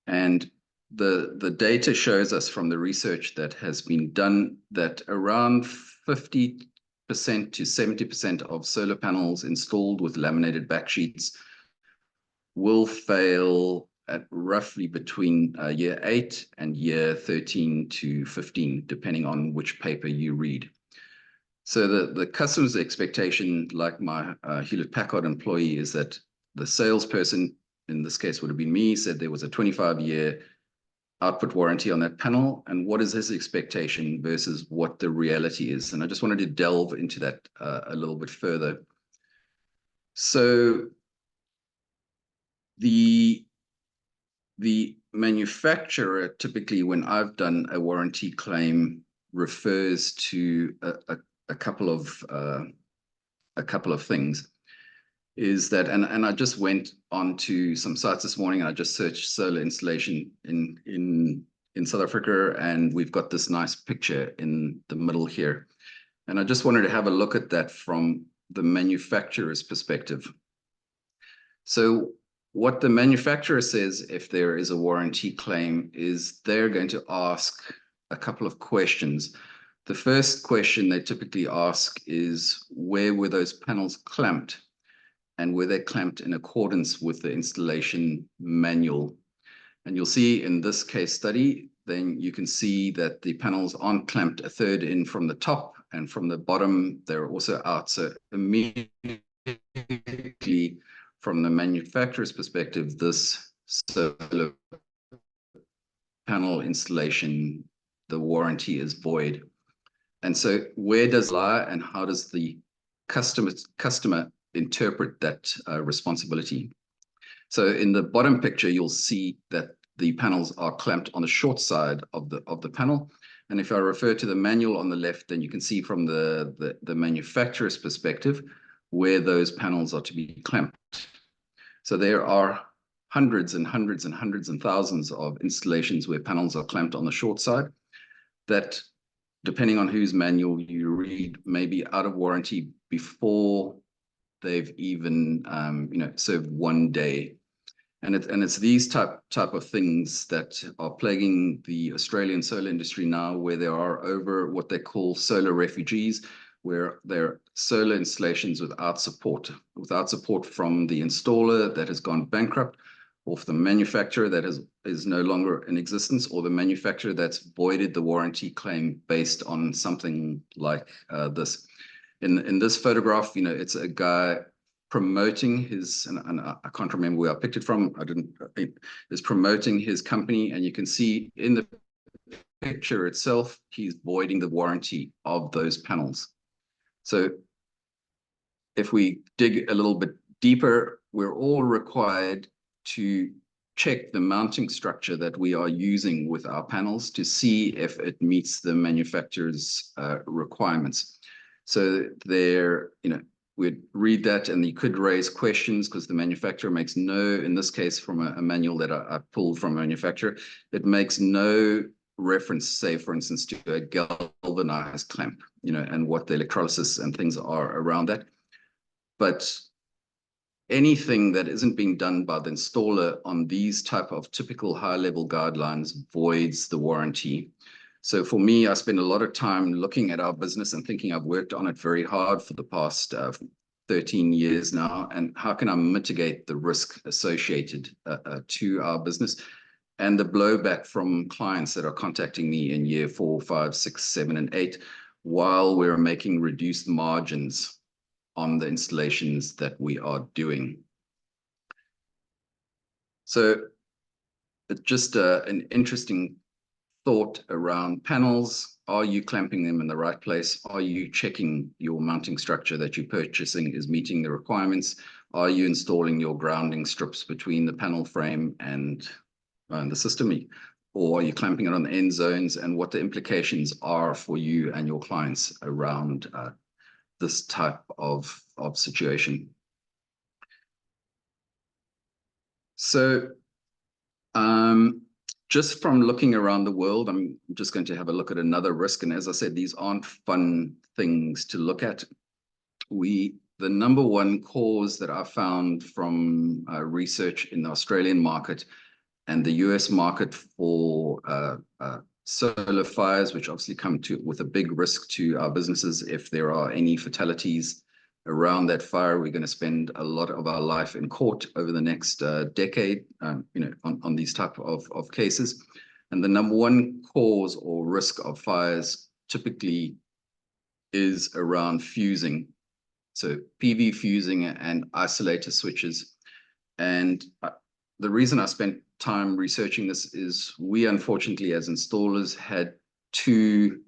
and the data shows us from the research that has been done that around 50% to 70% of solar panels installed with laminated backsheets will fail at roughly between year 8 and year 13 to 15, depending on which paper you read. So the customer's expectation, like my Hewlett-Packard employee, is that the salesperson, in this case would have been me, said there was a 25-year output warranty on that panel, and what is his expectation versus what the reality is. And I just wanted to delve into that a little bit further. So the manufacturer, typically when I've done a warranty claim, refers to a couple of things. Is that, and I just went onto some sites this morning, and I just searched solar installation in South Africa, and we've got this nice picture in the middle here. And I just wanted to have a look at that from the manufacturer's perspective. So what the manufacturer says if there is a warranty claim is they're going to ask a couple of questions. The first question they typically ask is, where were those panels clamped? And were they clamped in accordance with the installation manual? And you'll see in this case study, then you can see that the panels aren't clamped a third in from the top, and from the bottom, they're also out. So immediately, from the manufacturer's perspective, this solar panel installation, the warranty is void. And so where does it lie, and how does the customer interpret that responsibility? So in the bottom picture, you'll see that the panels are clamped on the short side of the panel. And if I refer to the manual on the left, then you can see from the manufacturer's perspective where those panels are to be clamped. So there are hundreds and hundreds and hundreds and thousands of installations where panels are clamped on the short side that, depending on whose manual you read, may be out of warranty before they've even served 1 day. And it's these type of things that are plaguing the Australian solar industry now, where there are over what they call solar refugees, where there are solar installations without support from the installer that has gone bankrupt, or the manufacturer that is no longer in existence, or the manufacturer that's voided the warranty claim based on something like this. In this photograph, it's a guy promoting his, and I can't remember where I picked it from. Is promoting his company, and you can see in the picture itself, he's voiding the warranty of those panels. So if we dig a little bit deeper, we're all required to check the mounting structure that we are using with our panels to see if it meets the manufacturer's requirements. So there, we'd read that, and you could raise questions because the manufacturer makes no, in this case, from a manual that I pulled from a manufacturer, it makes no reference, say, for instance, to a galvanized clamp, and what the electrolysis and things are around that. But anything that isn't being done by the installer on these type of typical high-level guidelines voids the warranty. So for me, I spend a lot of time looking at our business and thinking. I've worked on it very hard for the past 13 years now, and how can I mitigate the risk associated to our business and the blowback from clients that are contacting me in year 4, 5, 6, 7, and 8, while we're making reduced margins on the installations that we are doing. So it's just an interesting thought around panels. Are you clamping them in the right place? Are you checking your mounting structure that you're purchasing is meeting the requirements? Are you installing your grounding strips between the panel frame and the system? Or are you clamping it on the end zones, and what the implications are for you and your clients around this type of situation? So just from looking around the world, I'm just going to have a look at another risk. And as I said, these aren't fun things to look at. The number one cause that I found from research in the Australian market and the US market for solar fires, which obviously come with a big risk to our businesses. If there are any fatalities around that fire, we're going to spend a lot of our life in court over the next decade, on these type of cases. And the number one cause or risk of fires typically is around fusing. So PV fusing and isolator switches. And the reason I spent time researching this is we, unfortunately, as installers, had 2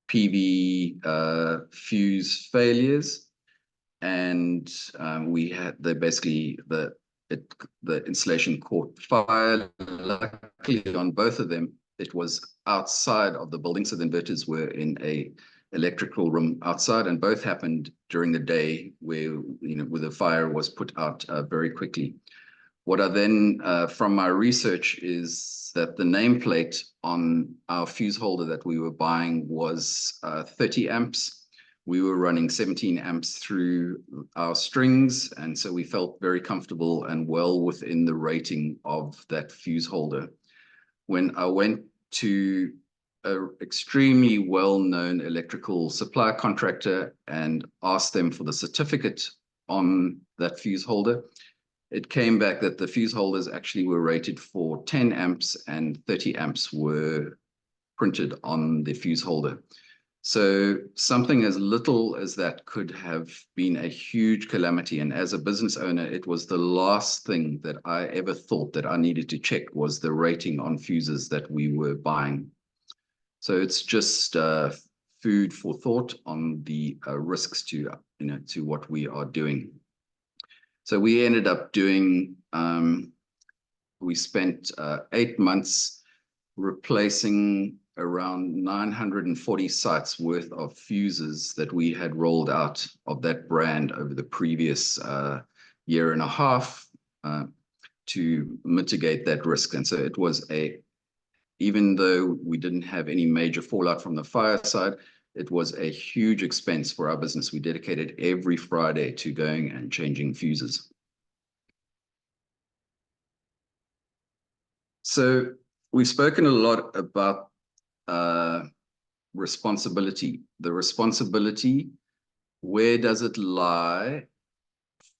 PV fuse failures, and we had the installation caught fire. Luckily, on both of them, it was outside of the building, so the inverters were in a electrical room outside, and both happened during the day where the fire was put out very quickly. What I then, from my research, is that the nameplate on our fuse holder that we were buying was 30 amps. We were running 17 amps through our strings, and so we felt very comfortable and well within the rating of that fuse holder. When I went to an extremely well-known electrical supply contractor and asked them for the certificate on that fuse holder, it came back that the fuse holders actually were rated for 10 amps and 30 amps were printed on the fuse holder. So something as little as that could have been a huge calamity. And as a business owner, it was the last thing that I ever thought that I needed to check was the rating on fuses that we were buying. So it's just food for thought on the risks to what we are doing. So we ended up doing, we spent 8 months replacing around 940 sites worth of fuses that we had rolled out of that brand over the previous year and a half to mitigate that risk. And so it was even though we didn't have any major fallout from the fire side, it was a huge expense for our business. We dedicated every Friday to going and changing fuses. So we've spoken a lot about responsibility. The responsibility, where does it lie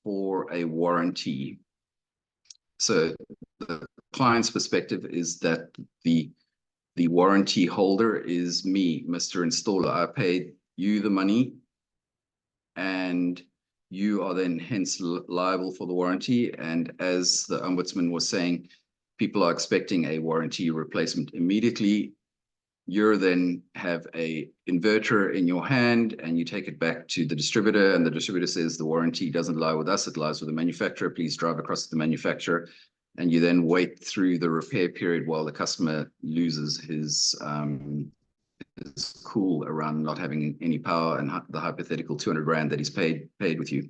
for a warranty? So the client's perspective is that the warranty holder is me, Mr. Installer. I paid you the money, and you are then hence liable for the warranty. And as the Ombudsman was saying, people are expecting a warranty replacement immediately. You then have a inverter in your hand and you take it back to the distributor, and the distributor says the warranty doesn't lie with us, it lies with the manufacturer. Please drive across to the manufacturer. And you then wait through the repair period while the customer loses his cool around not having any power and the hypothetical 200 Rand that he's paid with you.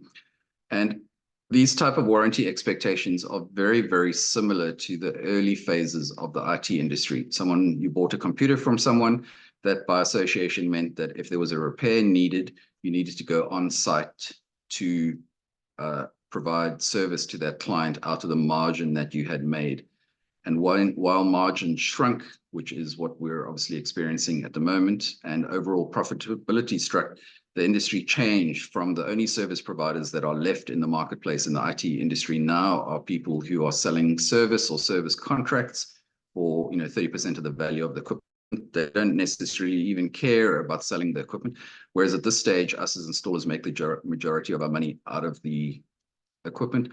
And these type of warranty expectations are very, very similar to the early phases of the IT industry. You bought a computer from someone, that by association meant that if there was a repair needed, you needed to go on site to provide service to that client out of the margin that you had made. And while margin shrunk, which is what we're obviously experiencing at the moment, and overall profitability struck, the industry changed from the only service providers that are left in the marketplace in the IT industry now are people who are selling service or service contracts for 30% of the value of the equipment. They don't necessarily even care about selling the equipment. Whereas at this stage, us as installers make the majority of our money out of the equipment.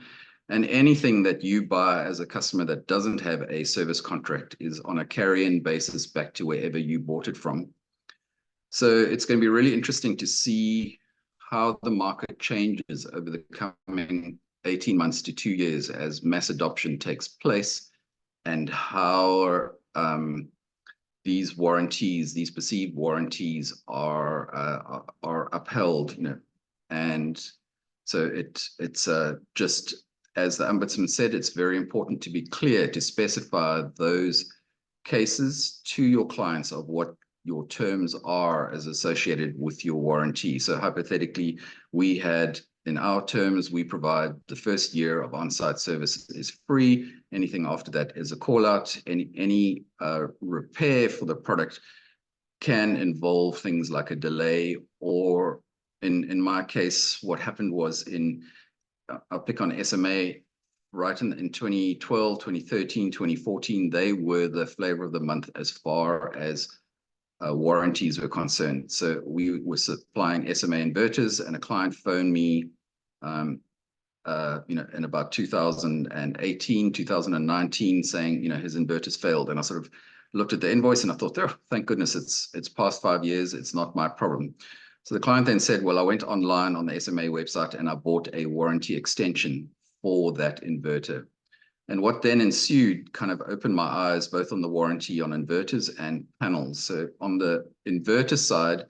And anything that you buy as a customer that doesn't have a service contract is on a carry-in basis back to wherever you bought it from. So it's going to be really interesting to see how the market changes over the coming 18 months to 2 years as mass adoption takes place, and how these warranties, these perceived warranties are upheld, And so it's just as the Ombudsman said, it's very important to be clear, to specify those cases to your clients of what your terms are as associated with your warranty. So hypothetically, we had in our terms, we provide the first year of on-site service is free. Anything after that is a call out. Any repair for the product can involve things like a delay, or in my case, what happened was I'll pick on SMA, right in 2012, 2013, 2014, they were the flavor of the month as far as warranties were concerned. So we were supplying SMA inverters, and a client phoned me, in about 2018, 2019, saying, his inverters failed. And I sort of looked at the invoice and I thought, oh, thank goodness it's past 5 years. It's not my problem. So the client then said, well, I went online on the SMA website and I bought a warranty extension for that inverter. And what then ensued kind of opened my eyes both on the warranty on inverters and panels. So on the inverter side,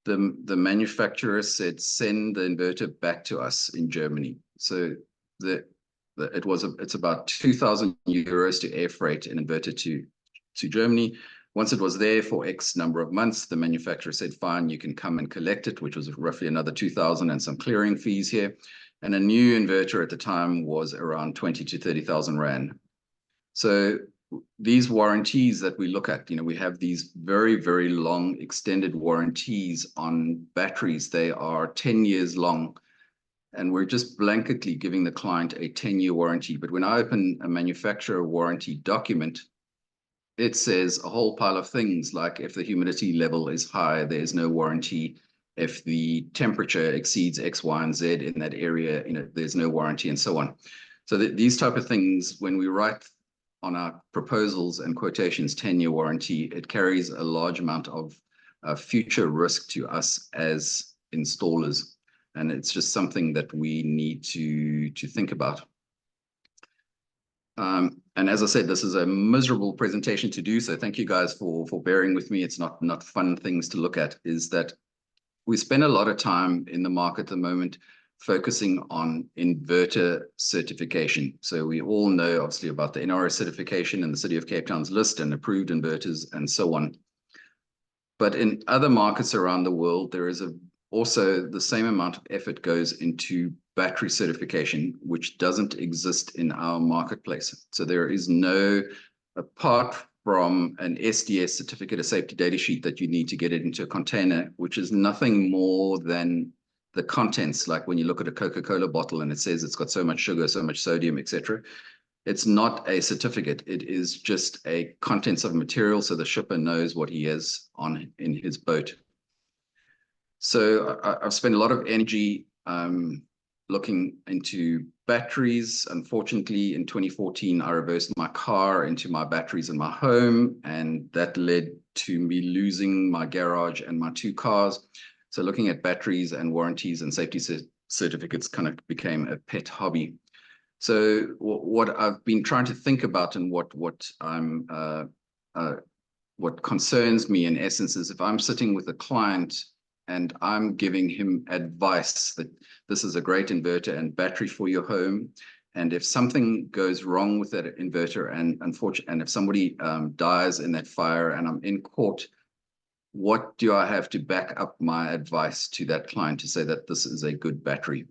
the manufacturer said, send the inverter back to us in Germany. So it's about 2,000 euros to air freight an inverter to Germany. Once it was there for X number of months, the manufacturer said, fine, you can come and collect it, which was roughly another 2,000 and some clearing fees here. And a new inverter at the time was around 20 to 30,000 Rand. So these warranties that we look at, we have these very, very long extended warranties on batteries. They are 10 years long. And we're just blanketly giving the client a 10-year warranty. But when I open a manufacturer warranty document, it says a whole pile of things like if the humidity level is high, there's no warranty. If the temperature exceeds X, Y, and Z in that area, there's no warranty, and so on. So these type of things, when we write on our proposals and quotations 10-year warranty, it carries a large amount of future risk to us as installers. And it's just something that we need to think about. And as I said, this is a miserable presentation to do, so thank you guys for bearing with me. It's not fun things to look at. Is that we spend a lot of time in the market at the moment focusing on inverter certification. So we all know obviously about the NRS certification and the City of Cape Town's list and approved inverters and so on. But in other markets around the world, there is also the same amount of effort goes into battery certification, which doesn't exist in our marketplace. So there is no, apart from an SDS certificate, a safety data sheet that you need to get it into a container, which is nothing more than the contents. Like when you look at a Coca-Cola bottle and it says it's got so much sugar, so much sodium, etc. It's not a certificate. It is just a contents of material, so the shipper knows what he has in his boat. So I've spent a lot of energy looking into batteries. Unfortunately, in 2014, I reversed my car into my batteries in my home, and that led to me losing my garage and my 2 cars. So looking at batteries and warranties and safety certificates kind of became a pet hobby. So what I've been trying to think about, and what concerns me in essence, is if I'm sitting with a client and I'm giving him advice that this is a great inverter and battery for your home, and if something goes wrong with that inverter, and if somebody dies in that fire and I'm in court, what do I have to back up my advice to that client to say that this is a good battery?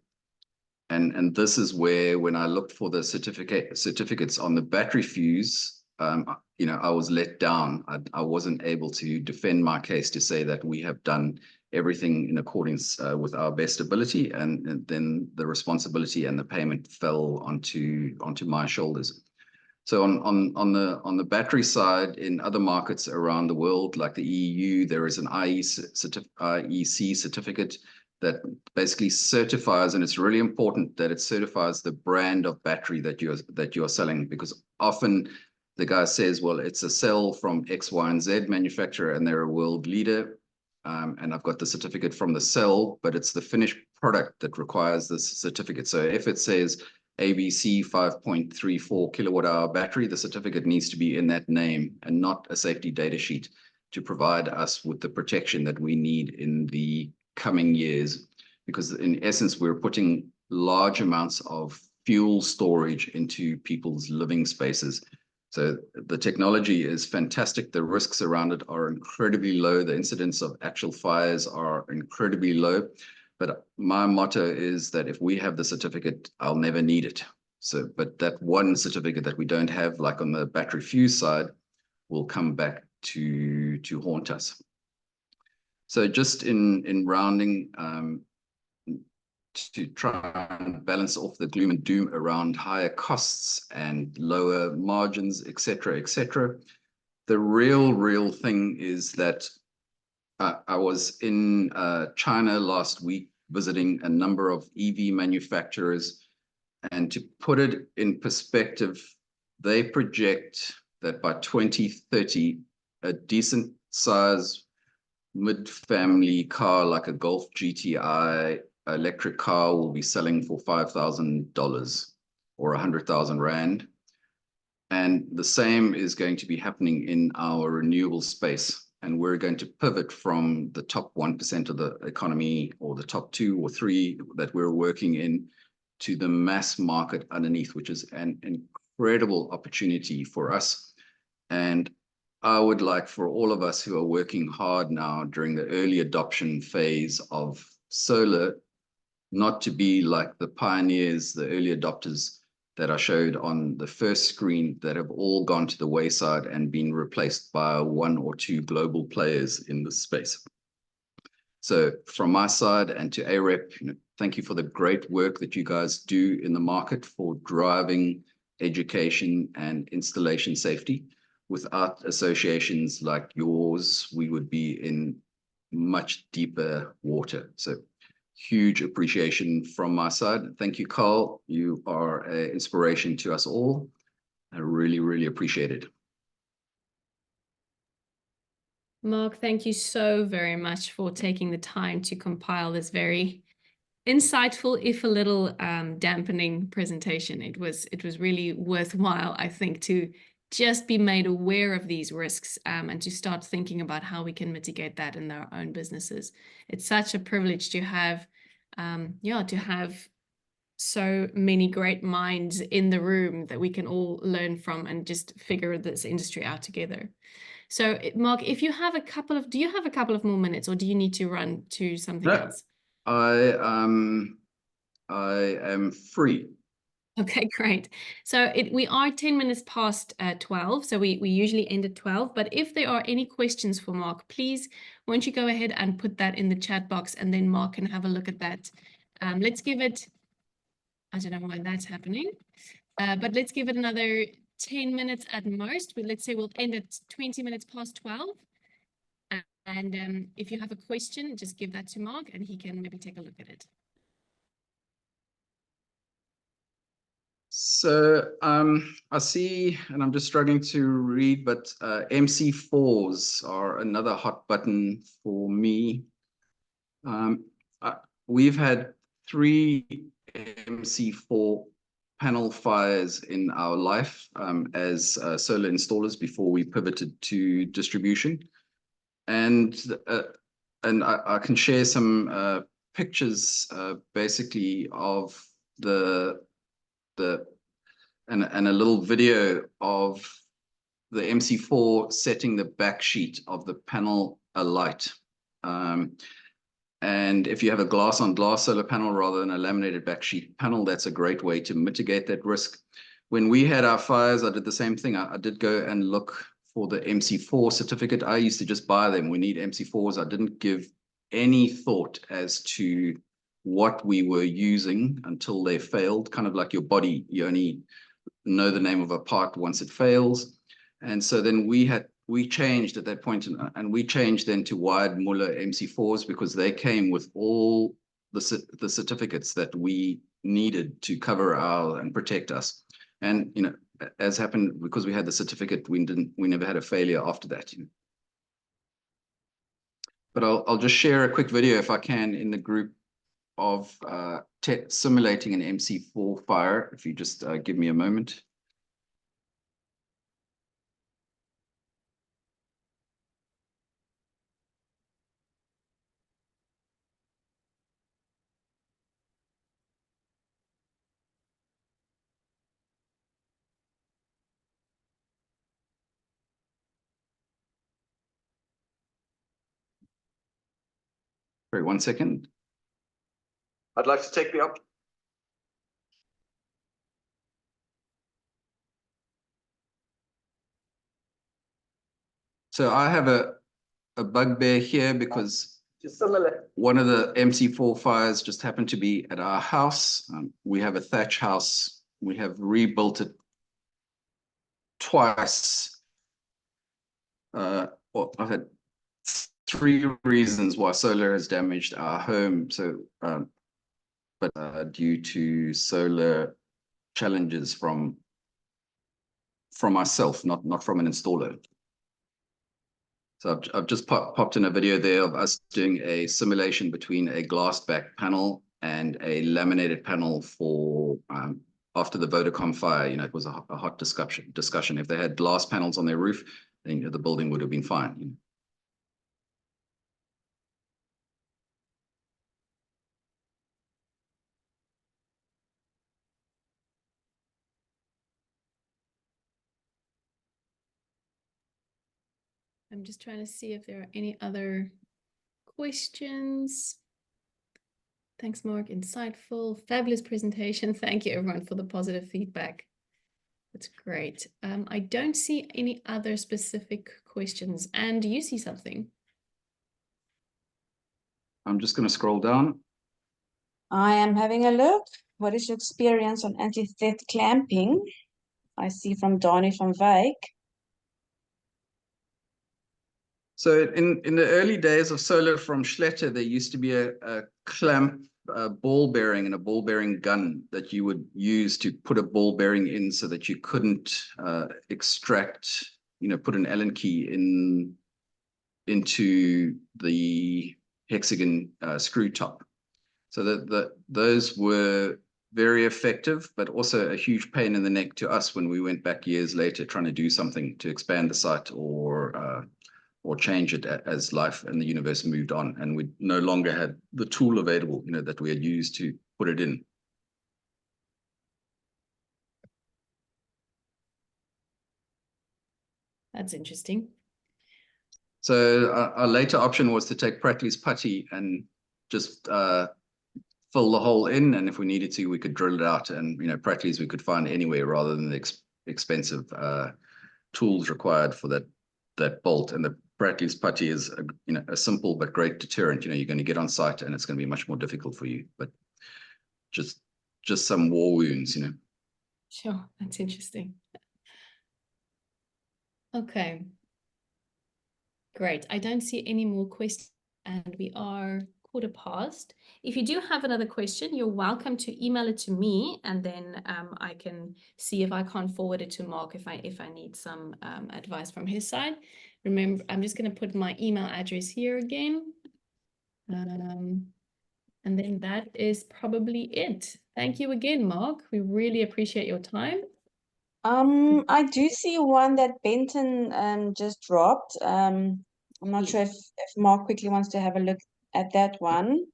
And this is where, when I looked for the certificates on the battery fuse, I was let down. I wasn't able to defend my case to say that we have done everything in accordance with our best ability, and then the responsibility and the payment fell onto my shoulders. So on the battery side, in other markets around the world, like the EU, there is an IEC certificate that basically certifies, and it's really important that it certifies the brand of battery that you're selling, because often the guy says, well, it's a cell from X, Y, and Z manufacturer, and they're a world leader. And I've got the certificate from the cell, but it's the finished product that requires this certificate. So if it says ABC 5.34 kilowatt hour battery, the certificate needs to be in that name and not a safety data sheet to provide us with the protection that we need in the coming years. Because in essence, we're putting large amounts of fuel storage into people's living spaces. So the technology is fantastic. The risks around it are incredibly low. The incidence of actual fires are incredibly low. But my motto is that if we have the certificate, I'll never need it. So, but that one certificate that we don't have, like on the battery fuse side, will come back to haunt us. So just in rounding, to try and balance off the gloom and doom around higher costs and lower margins, et cetera, the real thing is that I was in China last week visiting a number of EV manufacturers, and to put it in perspective, they project that by 2030, a decent size mid-family car like a Golf GTI electric car will be selling for $5,000 or 100,000 Rand. And the same is going to be happening in our renewable space. And we're going to pivot from the top 1% of the economy, or the top 2 or 3 that we're working in, to the mass market underneath, which is an incredible opportunity for us. And I would like for all of us who are working hard now during the early adoption phase of solar, not to be like the pioneers, the early adopters that I showed on the first screen, that have all gone to the wayside and been replaced by 1 or 2 global players in this space. So from my side and to AREP, thank you for the great work that you guys do in the market for driving education and installation safety. Without associations like yours, we would be in much deeper water. So huge appreciation from my side. Thank you, Carl. You are an inspiration to us all. I really appreciate it. Mark, thank you so very much for taking the time to compile this very insightful, if a little dampening presentation. It was really worthwhile, I think, to just be made aware of these risks and to start thinking about how we can mitigate that in our own businesses. It's such a privilege to have, to have so many great minds in the room that we can all learn from and just figure this industry out together. So, Mark, if you have do you have a couple of more minutes, or do you need to run to something else? I am free. Okay, great. So we are 10 minutes past 12, so we usually end at 12. But if there are any questions for Mark, please, won't you go ahead and put that in the chat box, and then Mark can have a look at that. Let's give it, I don't know why that's happening, but let's give it another 10 minutes at most. Let's say we'll end at 20 minutes past 12. And if you have a question, just give that to Mark and he can maybe take a look at it. So I see, and I'm just struggling to read, but MC4s are another hot button for me. We've had 3 MC4 panel fires in our life as solar installers before we pivoted to distribution. And I can share some pictures basically of and a little video of the MC4 setting the back sheet of the panel alight. And if you have a glass on glass solar panel rather than a laminated backsheet panel, that's a great way to mitigate that risk. When we had our fires, I did the same thing. I did go and look for the MC4 certificate. I used to just buy them. We need MC4s. I didn't give any thought as to what we were using until they failed. Kind of like your body, you only know the name of a part once it fails. And so then we changed at that point, and we changed then to wired Muller MC4s because they came with all the certificates that we needed to cover and protect us. And as happened, because we had the certificate, we never had a failure after that. But I'll just share a quick video if I can in the group of simulating an MC4 fire. If you just give me a moment. Sorry, 1 second. I'd like to take the up. So I have a bugbear here because one of the MC4 fires just happened to be at our house. We have a thatch house. We have rebuilt it twice. Well, I've had 3 reasons why solar has damaged our home. So, but due to solar challenges from myself, not from an installer. So I've just popped in a video there of us doing a simulation between a glass back panel and a laminated panel for after the Vodacom fire. You know, it was a hot discussion. If they had glass panels on their roof, then the building would have been fine. You know. I'm just trying to see if there are any other questions. Thanks, Mark. Insightful, fabulous presentation. Thank you, everyone, for the positive feedback. That's great. I don't see any other specific questions. And do you see something? I'm just going to scroll down. I am having a look. What is your experience on anti-theft clamping? I see from Donnie van Wyk. So in the early days of solar from Schletter, there used to be a clamp ball bearing and a ball bearing gun that you would use to put a ball bearing in so that you couldn't extract, you know, put an Allen key into the hexagon screw top. So those were very effective, but also a huge pain in the neck to us when we went back years later trying to do something to expand the site or change it as life and the universe moved on, and we no longer had the tool available, you know, that we had used to put it in. That's interesting. So our later option was to take Pratley's putty and just fill the hole in, and if we needed to, we could drill it out. And you know, Pratley's we could find anywhere rather than the expensive tools required for that bolt. And the Pratley's putty is a simple but great deterrent. You know, you're going to get on site and it's going to be much more difficult for you. But just some war wounds, you know. Sure, that's interesting. Okay. Great. I don't see any more questions, and we are 1:15. If you do have another question, you're welcome to email it to me, and then I can see if I can't forward it to Mark if I need some advice from his side. Remember, I'm just going to put my email address here again. And then that is probably it. Thank you again, Mark. We really appreciate your time. I do see one that Benton just dropped. I'm not sure if Mark quickly wants to have a look at that one.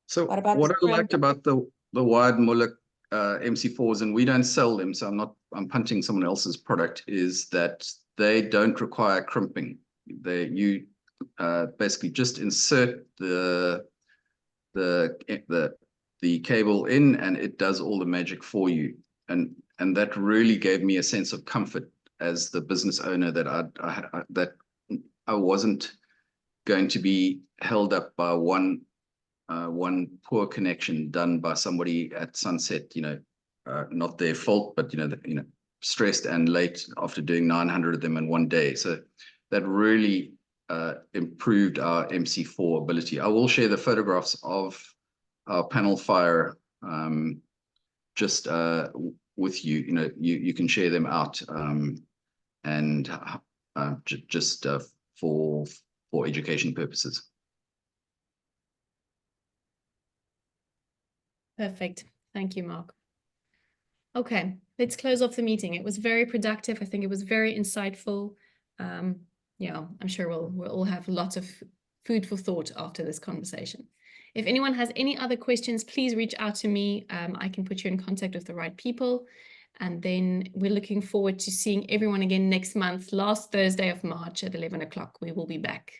So what about what I liked about the Wired Muller MC4s, and we don't sell them, so I'm punting someone else's product, is that they don't require crimping. You basically just insert the cable in, and it does all the magic for you. And that really gave me a sense of comfort as the business owner that I wasn't going to be held up by one poor connection done by somebody at sunset, you know, not their fault, but you know, stressed and late after doing 900 of them in one day. So that really improved our MC4 ability. I will share the photographs of our panel fire just with you. You know, you can share them out and just for education purposes. Perfect. Thank you, Mark. Okay, let's close off the meeting. It was very productive. I think it was very insightful. Yeah, I'm sure we'll all have lots of food for thought after this conversation. If anyone has any other questions, please reach out to me. I can put you in contact with the right people. And then we're looking forward to seeing everyone again next month, last Thursday of March at 11 o'clock. We will be back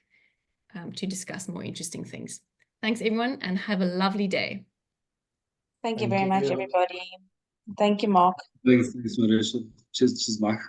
to discuss more interesting things. Thanks, everyone, and have a lovely day. Thank you Thank very much, you. everybody. Thank you, Mark. Thanks, Marisha. Cheers, Mark.